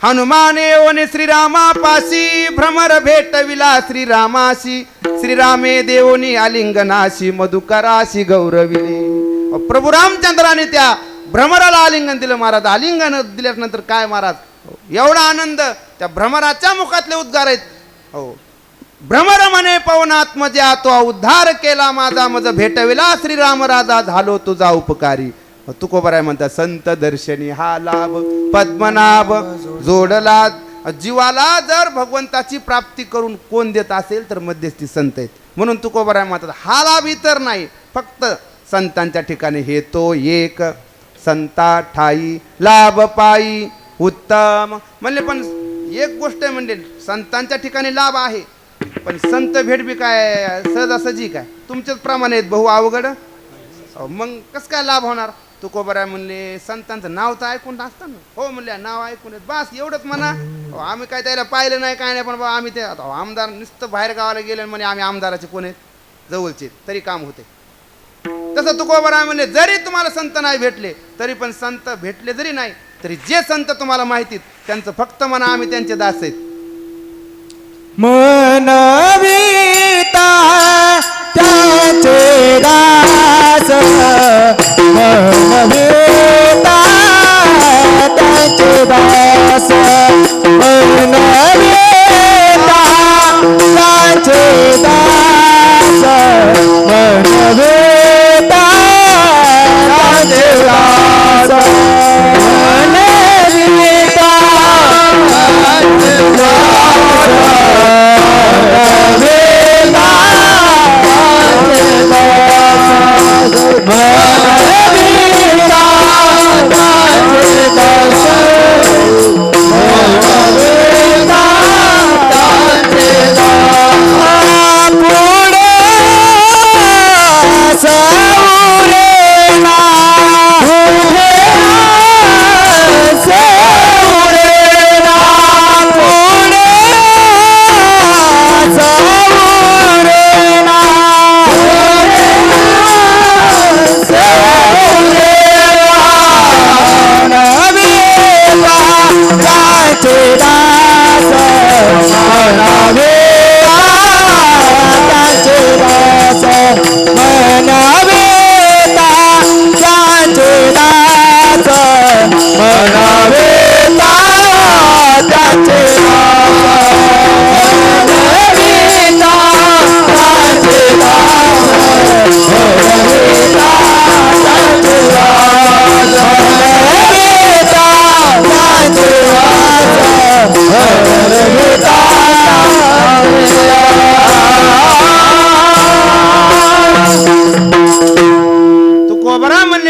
हनुमाने ओने श्रीरामापाशी भ्रमर भेटविला श्रीरामाशी श्रीरामे देवोनी आलिंगनाशी मधुकराशी गौरविले. प्रभू रामचंद्राने त्या भ्रमराला आलिंगन दिलं महाराज आलिंगन दिल्यानंतर काय महाराज एवढा आनंद त्या भ्रमराच्या मुखातले उद्गार आहेत. हो भ्रमर म्हणे पवनात्मजा तो उद्धार केला माझा मज भेटविला श्रीराम राजा झालो तुझा उपकारी. तुकोबराय म्हणतात संत दर्शनी हा लाभ पद्मनाभ जोडला. जीवाला जर भगवंताची प्राप्ती करून कोण देत असेल तर मध्यस्थी संत आहेत म्हणून तुकोबराय म्हणतात हा लाभ इतर नाही फक्त संतांच्या ठिकाणी हे तो एक संता ठाई लाभ पायी उत्तम म्हणले. पण एक गोष्ट आहे म्हणजे संतांच्या ठिकाणी लाभ आहे पण संत भेट बी काय सहजासहजी काय तुमच्याच प्रमाणे आहेत बहु अवघड मग कसं काय लाभ होणार. तुकोबराय म्हणले संतांचं नाव तर ऐकून असतं ना हो म्हणले नाव ऐकून बस एवढंच म्हणा आम्ही काय त्याला पाहिलं नाही काय नाही पण बाबा आम्ही ते आता आमदार नुसतं बाहेर गावाला गेले म्हणे आम्ही आमदाराचे कोण आहेत जवळचे तरी काम होते. तसं तुकोबराय म्हणले जरी तुम्हाला संत नाही भेटले तरी पण संत भेटले जरी नाही तरी जे संत तुम्हाला माहितीत त्यांचं फक्त म्हणा आम्ही त्यांचे दास आहेत. मनविता त्याचे दास मनविता त्याचे दास मनविता त्याचे दास मनविता त्याचे दास मनविता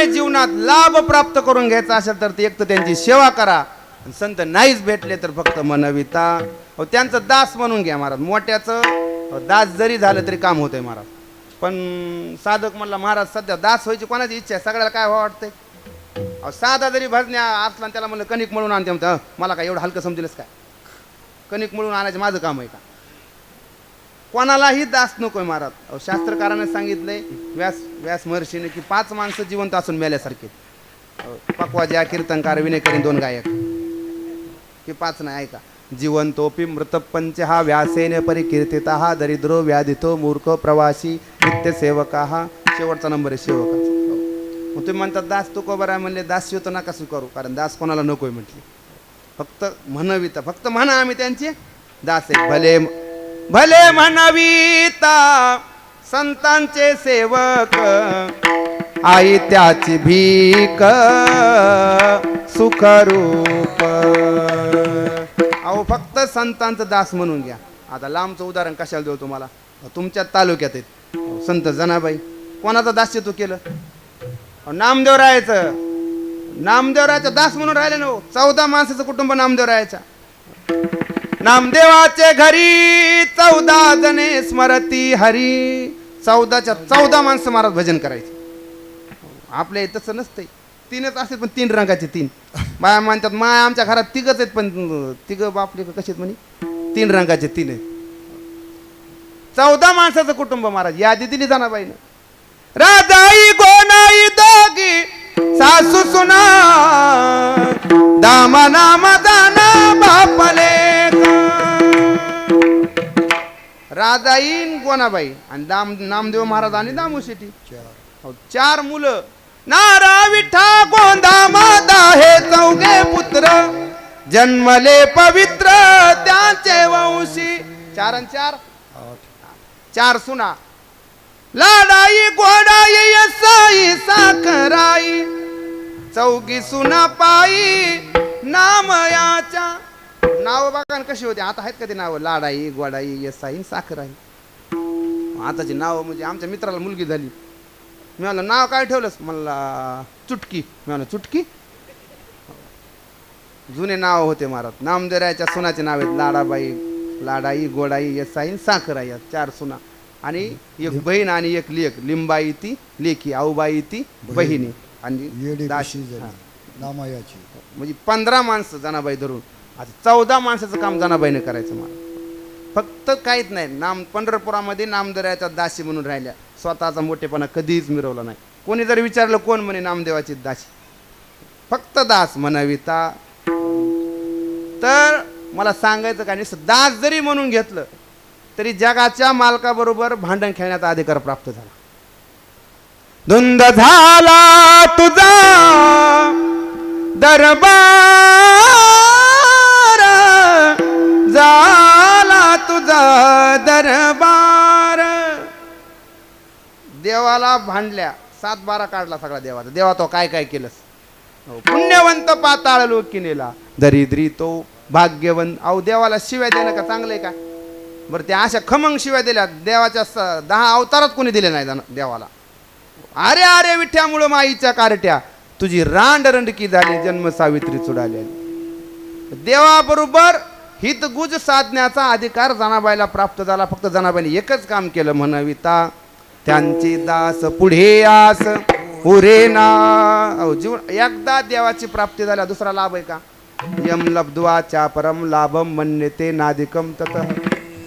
जीवनात लाभ प्राप्त करून घ्यायचा असेल तर एक तर त्यांची सेवा करा आणि संत नाहीच भेटले तर फक्त मनविता. अहो त्यांचं दास म्हणून घ्या महाराज. मोठ्याचं दास जरी झालं तरी काम होतंय महाराज. पण साधक म्हणला महाराज सध्या दास व्हायची कोणाची इच्छा आहे? सगळ्याला काय व्हावं वाटतंय? अहो साधा जरी भजण्या असला त्याला म्हणलं कणिक मळून आणते म्हणतं मला काय एवढं हलकं समजेलच काय? कणिक मळून आणायचं माझं काम आहे का? कोणालाही दास नकोय महाराज. अहो शास्त्रकाराने सांगितलंय व्यास महर्षीने की 5 माणसं जिवंत असून मेल्यासारखे. पक्वाज्या कीर्तनकार विनेकरी 2 गायक की 5 नाही ऐका. जीवंतोपी मृतपंच हा व्यासेने परिकीर्तिता हा दरिद्रो व्याधितो मूर्ख प्रवासी नित्य सेवका हा शेवटचा नंबर आहे सेवकाचा. मग तुम्ही म्हणतात दास तुकोबरा म्हणले दास्य तर नका स्वीकारू कारण दास कोणाला नकोय म्हटली. फक्त म्हणविता फक्त म्हणा आम्ही त्यांचे दास आहे. भले भले म्हणविता संतांचे सेवक आई त्याची भीक सुखरूप. अहो फक्त संतांचं दास म्हणून घ्या. आता लांबचं उदाहरण कशाला देऊ तुम्हाला? तुमच्या तालुक्यात आहेत संत जनाबाई. कोणाचं दास्य तू केलं? नामदेवरायाचं. नामदेवरायाचं दास म्हणून राहिले ना. 14 माणसाचं कुटुंब नामदेवरायाच्या. नामदेवाचे घरी 14 जणे स्मरती हरी. 14च्या 14 माणसं महाराज भजन करायचे. आपल्या तसं नसतंय. 3च असतात पण 3 रंगाचे 3. बाया म्हणतात माय आमच्या घरात 3च आहेत पण 3 बापले कसे आहेत म्हणे 3 रंगाचे 3 आहेत. 14 माणसाचं कुटुंब महाराज. यादी दिली जनाबाईनं. राजाई गोनाई दोघी सासू सुना दामा नाम दाना बापले. राजाईन गोनाबाई आणि नामदेव महाराज आणि दामू शेट्टी 4 मुलं. नारा विठा गोंदा माता हे 4 पुत्र जन्मले पवित्र त्यांचे वंशी. 4 आणि 4 4 सुना. लाडाई गोडाई यसाई साखराई 4 सुना पायी नामयाच्या. नाव बघा कशी होती. आता आहेत का ते नाव? लाडाई गोडाई यसाई साखराई. आताची नाव म्हणजे आमच्या मित्राला मुलगी झाली. मी म्हणलं नाव काय ठेवलंस? म्हणला चुटकी. मी म्हणलं चुटकी? जुने नाव होते महाराज. नामदेवरायाच्या सुनाचे नाव आहेत लाडाबाई लाडाई गोडाई यसाई साखराई. 4 सुना आणि 1 बहीण आणि 1 लेक. लिंबाई ती लेकी आऊबाई ती बहिणी आणि दाशी नामायाची. म्हणजे 15 माणसं जनाबाई धरून. आता 14 माणसाचं काम जनाबाईने करायचं मला. फक्त काहीच नाही. पंढरपुरामध्ये नामदेवरायाचा दासी म्हणून राहिल्या. स्वतःचा मोठेपणा कधीच मिरवला नाही. कोणी जर विचारलं कोण म्हणे नामदेवाची दासी. फक्त दास म्हणविता. तर मला सांगायचं काय नाही दास जरी म्हणून घेतलं तरी जगाच्या मालकाबरोबर भांडण खेळण्याचा अधिकार प्राप्त झाला. धुंद झाला तुझा दरबार झाला तुझा दरबार. देवाला भांडल्या 7-12 काढला सगळा देवाचा. देवा तो काय काय केलंस? पुण्यवंत पाताळ लोकिनेला दरिद्री तो भाग्यवंत. अहो देवाला शिव्या देणं का चांगलंय का? बरं त्या अशा खमंग शिव्या दिल्या देवाच्या 10 अवतारात कोणी दिले नाही देवाला. अरे अरे विठ्यामुळं माईच्या कारट्या तुझी रांडरंडकी झाली जन्म सावित्री चुडाली. देवाबरोबर हित गुज साधण्याचा अधिकार जनाबाईला प्राप्त झाला. फक्त जनाबाईने एकच काम केलं म्हणविता त्यांचे दास पुढे आस उरेना. जीवन एकदा देवाची प्राप्ती झाल्या दुसरा लाभ आहे का? यम लब्ध्वाचा परम लाभम मन्यते नादिकम ततः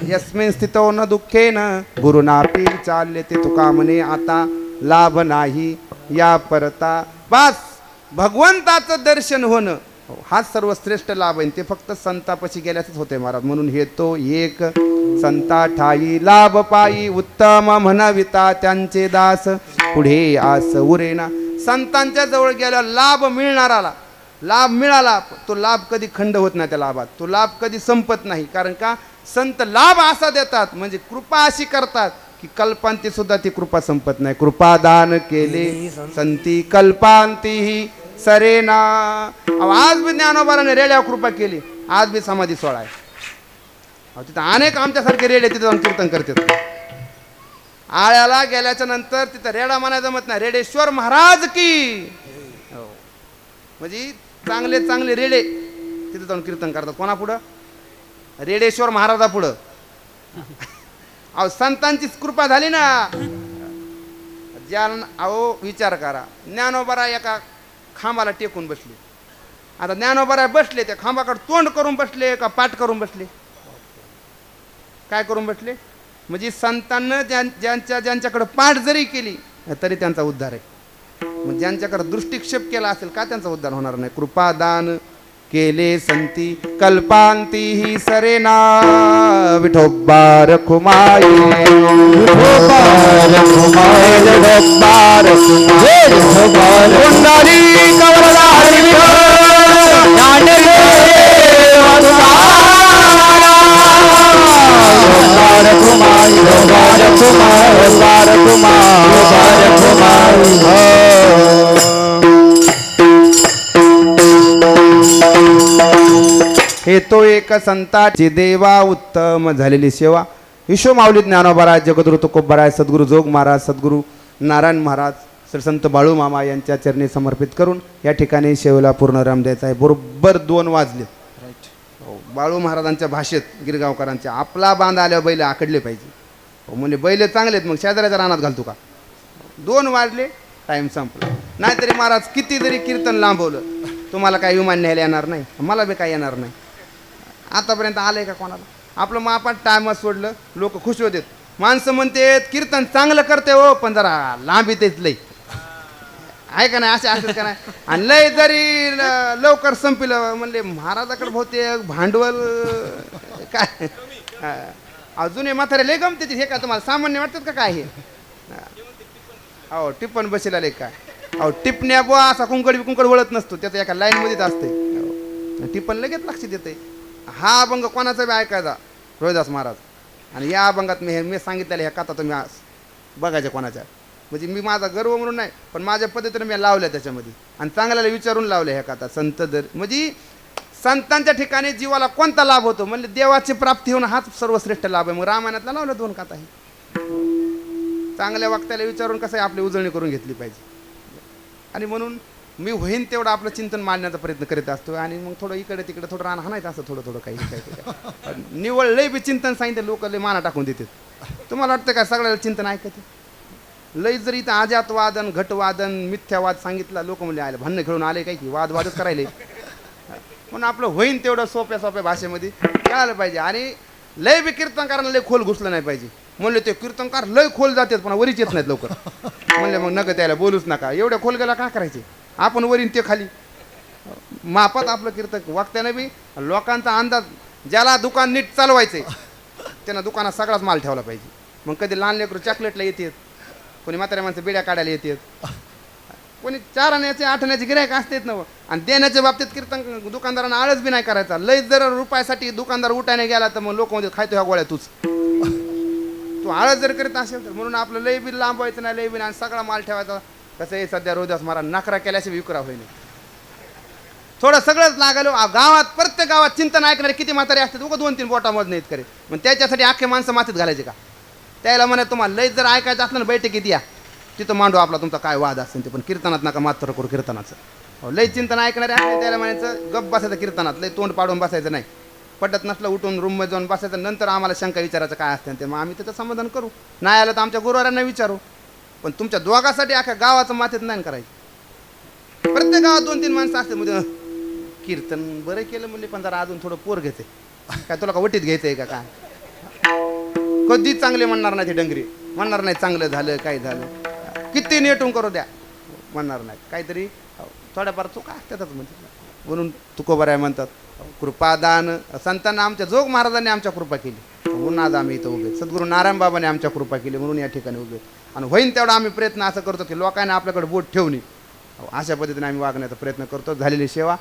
यस्मिन स्थितो न दुःखेन गुरुनापी चालले ते तुका म्हणे आता लाभ नाही या परता. बस भगवंताचं दर्शन होणं हाच सर्वश्रेष्ठ लाभ आहे. ते फक्त संतापाशी गेल्याचंच होते महाराज. म्हणून हे तो एक संता ठाई लाभ पायी उत्तम म्हणविता त्यांचे दास पुढे आस उरेना. संतांच्या जवळ गेला लाभ मिळणाराला लाभ मिळाला. तो लाभ कधी खंड होत नाही. त्या लाभात तो लाभ कधी संपत नाही. कारण का संत लाभ असा देतात म्हणजे कृपा अशी करतात की कल्पांती सुद्धा ती कृपा संपत नाही. कृपादान केले संती कल्पांती सरेना. आज बी ज्ञानोबाराने रेड्यावर कृपा केली. आज बी समाधी सोहळा आहे. तिथं अनेक आमच्यासारखे रेडे तिथं जाऊन कीर्तन करतात. आळ्याला गेल्याच्या नंतर तिथं रेडा म्हणायला जमत नाही. रेडेश्वर महाराज की. म्हणजे चांगले चांगले रेडे तिथे जाऊन कीर्तन करतात. कोणा पुढं? रेडेश्वर महाराजा पुढं. अहो संतांचीच कृपा झाली ना. अहो विचार करा, ज्ञानोबा एका खांबाला टेकून बसले. आता ज्ञानोबा बसले, त्या खांबाकडे तोंड करून बसले का पाठ करून बसले? काय करून बसले? म्हणजे संतांना ज्यांच्याकडे पाठ जरी केली तरी त्यांचा उद्धार आहे. मग ज्यांच्याकडे दृष्टिक्षेप केला असेल का त्यांचा उद्धार होणार नाही? कृपादान केले संती कल्पांती ही सरेना विठोबा रखुमाई हे तो एक संताची देवा उत्तम झालेली सेवा. विश्व माऊली ज्ञानोबा जगद्गुरु तुकोबराय सद्गुरु जोग महाराज सद्गुरु नारायण महाराज श्री संत बाळू मामा यांच्या चरणी समर्पित करून या ठिकाणी शेवला पूर्णराम द्यायचा आहे. बरोबर 2 वाजले. बाळू महाराजांच्या भाषेत गिरगावकरांच्या, आपला बांध आल्यावर बैल आकडले पाहिजे. म्हणजे बैल चांगले आहेत, मग शेजाऱ्याच्या रानात घालतो का? 2 वाजले, टाईम संपला. नाहीतरी महाराज किती जरी कीर्तन लांबवलं, तुम्हाला काही विमान न्यायला येणार नाही, मला बी काही येणार नाही. आतापर्यंत आलंय का कोणाला? आपलं मापात टायमच सोडलं, लोक खुश होतात. माणसं म्हणते कीर्तन चांगलं करते हो, पण जरा लांब येतेच लई, आहे का नाही? असे असेल का नाही? आणि लय जरी लवकर संपलं म्हणले महाराजाकडे बहुतेक भांडवल काय अजूनही म्हातारे लय गमते. हे का तुम्हाला सामान्य वाटतात का काय? हे अहो टिप्पण बसेल आले काय? अहो टिपण्या बुवा असा कुंकड वळत नसतो, त्याचं एका लाईनमध्येच असते. टिप्पण लगेच लक्ष देते. हा अभंग कोणाचा बी ऐकायचा, रोहिदास महाराज. आणि या अभंगात मी सांगितलेलं ह्या कथा तुम्ही बघायच्या कोणाच्या. म्हणजे मी माझा गर्व म्हणून नाही, पण माझ्या पद्धतीने मी लावल्या त्याच्यामध्ये, आणि चांगल्याला विचारून लावल्या ह्या कथा. संत दर म्हणजे संतांच्या ठिकाणी जीवाला कोणता लाभ होतो? म्हणजे देवाची प्राप्ती होणं हाच सर्वश्रेष्ठ लाभ आहे. मग रामायणातला लावलं 2 कथा. ही चांगल्या वक्त्याला विचारून कसं आहे आपली उजळणी करून घेतली पाहिजे. आणि म्हणून मी होईन तेवढं आपलं चिंतन मांडण्याचा प्रयत्न करीत असतो. आणि मग थोडं इकडे तिकडे थोडं रान हाणायचं असं थोडं काही काय निवळ लय बी चिंतन सांगितलं लोक लय माना टाकून देतात. तुम्हाला वाटतं का सगळ्याला चिंतन ऐकते? लय जर इथं आजातवादन घटवादन मिथ्यावाद सांगितला, लोक म्हणले आले भांडणं खेळून आले काय की वादवादच करायले. म्हणून आपलं होईन तेवढं सोप्या भाषेमध्ये कळायला पाहिजे. आणि लय बी कीर्तनकारांना लय खोल घुसलं नाही पाहिजे. म्हणले ते कीर्तनकार लय खोल जातात पण वरीच येत नाहीत लवकर. म्हणले मग नका त्याला बोलूच नका, एवढ्या खोल गेला काय करायचे? आपण वरीन ते खाली. मापात आपलं कीर्तन वक्त्याने बी लोकांचा अंदाज, ज्याला दुकान नीट चालवायचंय त्यानं दुकानात सगळाच माल ठेवला पाहिजे. मग कधी लहान लेकरू चॉकलेटला येतात, कोणी म्हाताऱ्या माणसं बिड्या काढायला येतात, कोणी 4 आण्याचे 8 आण्याचे गिऱ्हाईक असतात ना. आणि देण्याच्या बाबतीत कीर्तन दुकानदारांना आळस बी नाही करायचा. लय जर रुपयासाठी दुकानदार उठायला गेला तर मग लोक म्हणतात खायतो ह्या गोळ्या तूच, तू आळस जर करीत असेल तर. म्हणून आपलं लय बी लांब व्हायचं नाही, लय बी आणि सगळा माल ठेवायचा. कसं आहे सध्या रोहिदास महाराज नखरा केल्याशिवाय विक्रा होईल. थोडं सगळंच लागलं. गावात प्रत्येक गावात चिंतन ऐकणारे किती म्हातारे असतात, उगा 2-3 बोटामध्ये नाहीत करे. मग त्याच्यासाठी अख्खे माणसं मातीत घालायचे का? त्याला म्हणा तुम्हाला लय जर ऐकायचं असलं ना बैठकीत या, तिथं मांडू आपला तुमचा काय वाद असेल ते, पण कीर्तनात नका मात्र करू कीर्तनाचं. लय चिंतन ऐकणारे असले त्याला म्हणायचं गप बसायचं कीर्तनात, लय तोंड पाडून बसायचं नाही. पटत नसलं उठून रूममध्ये जाऊन बसायचं. नंतर आम्हाला शंका विचारायचं काय असतं ते, मग आम्ही त्याचं समाधान करू. नाही आलं तर आमच्या गुरुवारांना विचारू. पण तुमच्या दोघांसाठी अख्या गावाचं मातीत नाही करायचं. प्रत्येक गावात 2-3 माणसं असते म्हणजे कीर्तन बरं केलं म्हणजे, पण जरा अजून थोडं पोर घेते काय, तुला का वटीत घ्यायचंय का काय? कधीच चांगले म्हणणार नाही ते डंगरी, म्हणणार नाही चांगलं झालं काय झालं, किती नेटून करू द्या म्हणणार नाही. काहीतरी थोड्याफार चुका असतातच म्हणतात. म्हणून तुकोबराय म्हणतात कृपादान. संतांना आमच्या जोग महाराजांनी आमच्या कृपा केली म्हणून आज आम्ही इथं उभे. सद्गुरू नारायण बाबांनी आमच्या कृपा केली म्हणून या ठिकाणी उभे. आणि होईन तेवढा आम्ही प्रयत्न असं करतो की लोकांना आपल्याकडे बोट ठेवणे अशा पद्धतीने आम्ही वागण्याचा प्रयत्न करतो. झालेली सेवा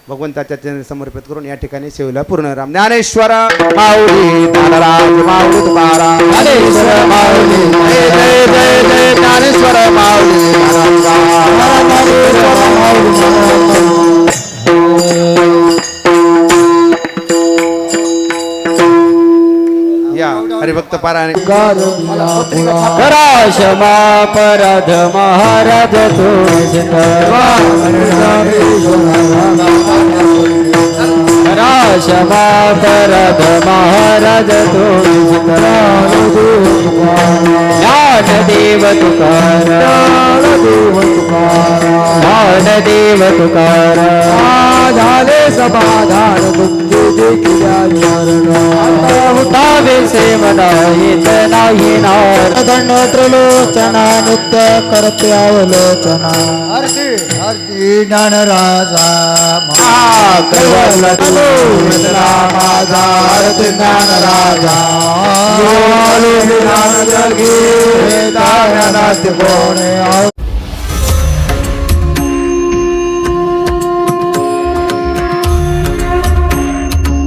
भगवंताच्या चरणी समर्पित करून या ठिकाणी सेवेला पूर्णराम. ज्ञानेश्वर माऊली ज्ञानराज माऊली तुकाराम. ज्ञानेश्वर माऊली जय जय जय जय ज्ञानेश्वर माऊली या हरिभक्त पारायण क्षमा पराध महाराज तो क्षमा करद महाराज तुम्ही ज्ञानदेव तुकाराम ज्ञानदेव तुकाराम झाले समाधान तुमचे देखिल्या हुतावे से मना येत नाही नार दंड त्रिलोचना नित्य करते अवलोचना आरती आरती ज्ञानराजा माझा आरती ज्ञानराजा ज्ञान जगी कोणे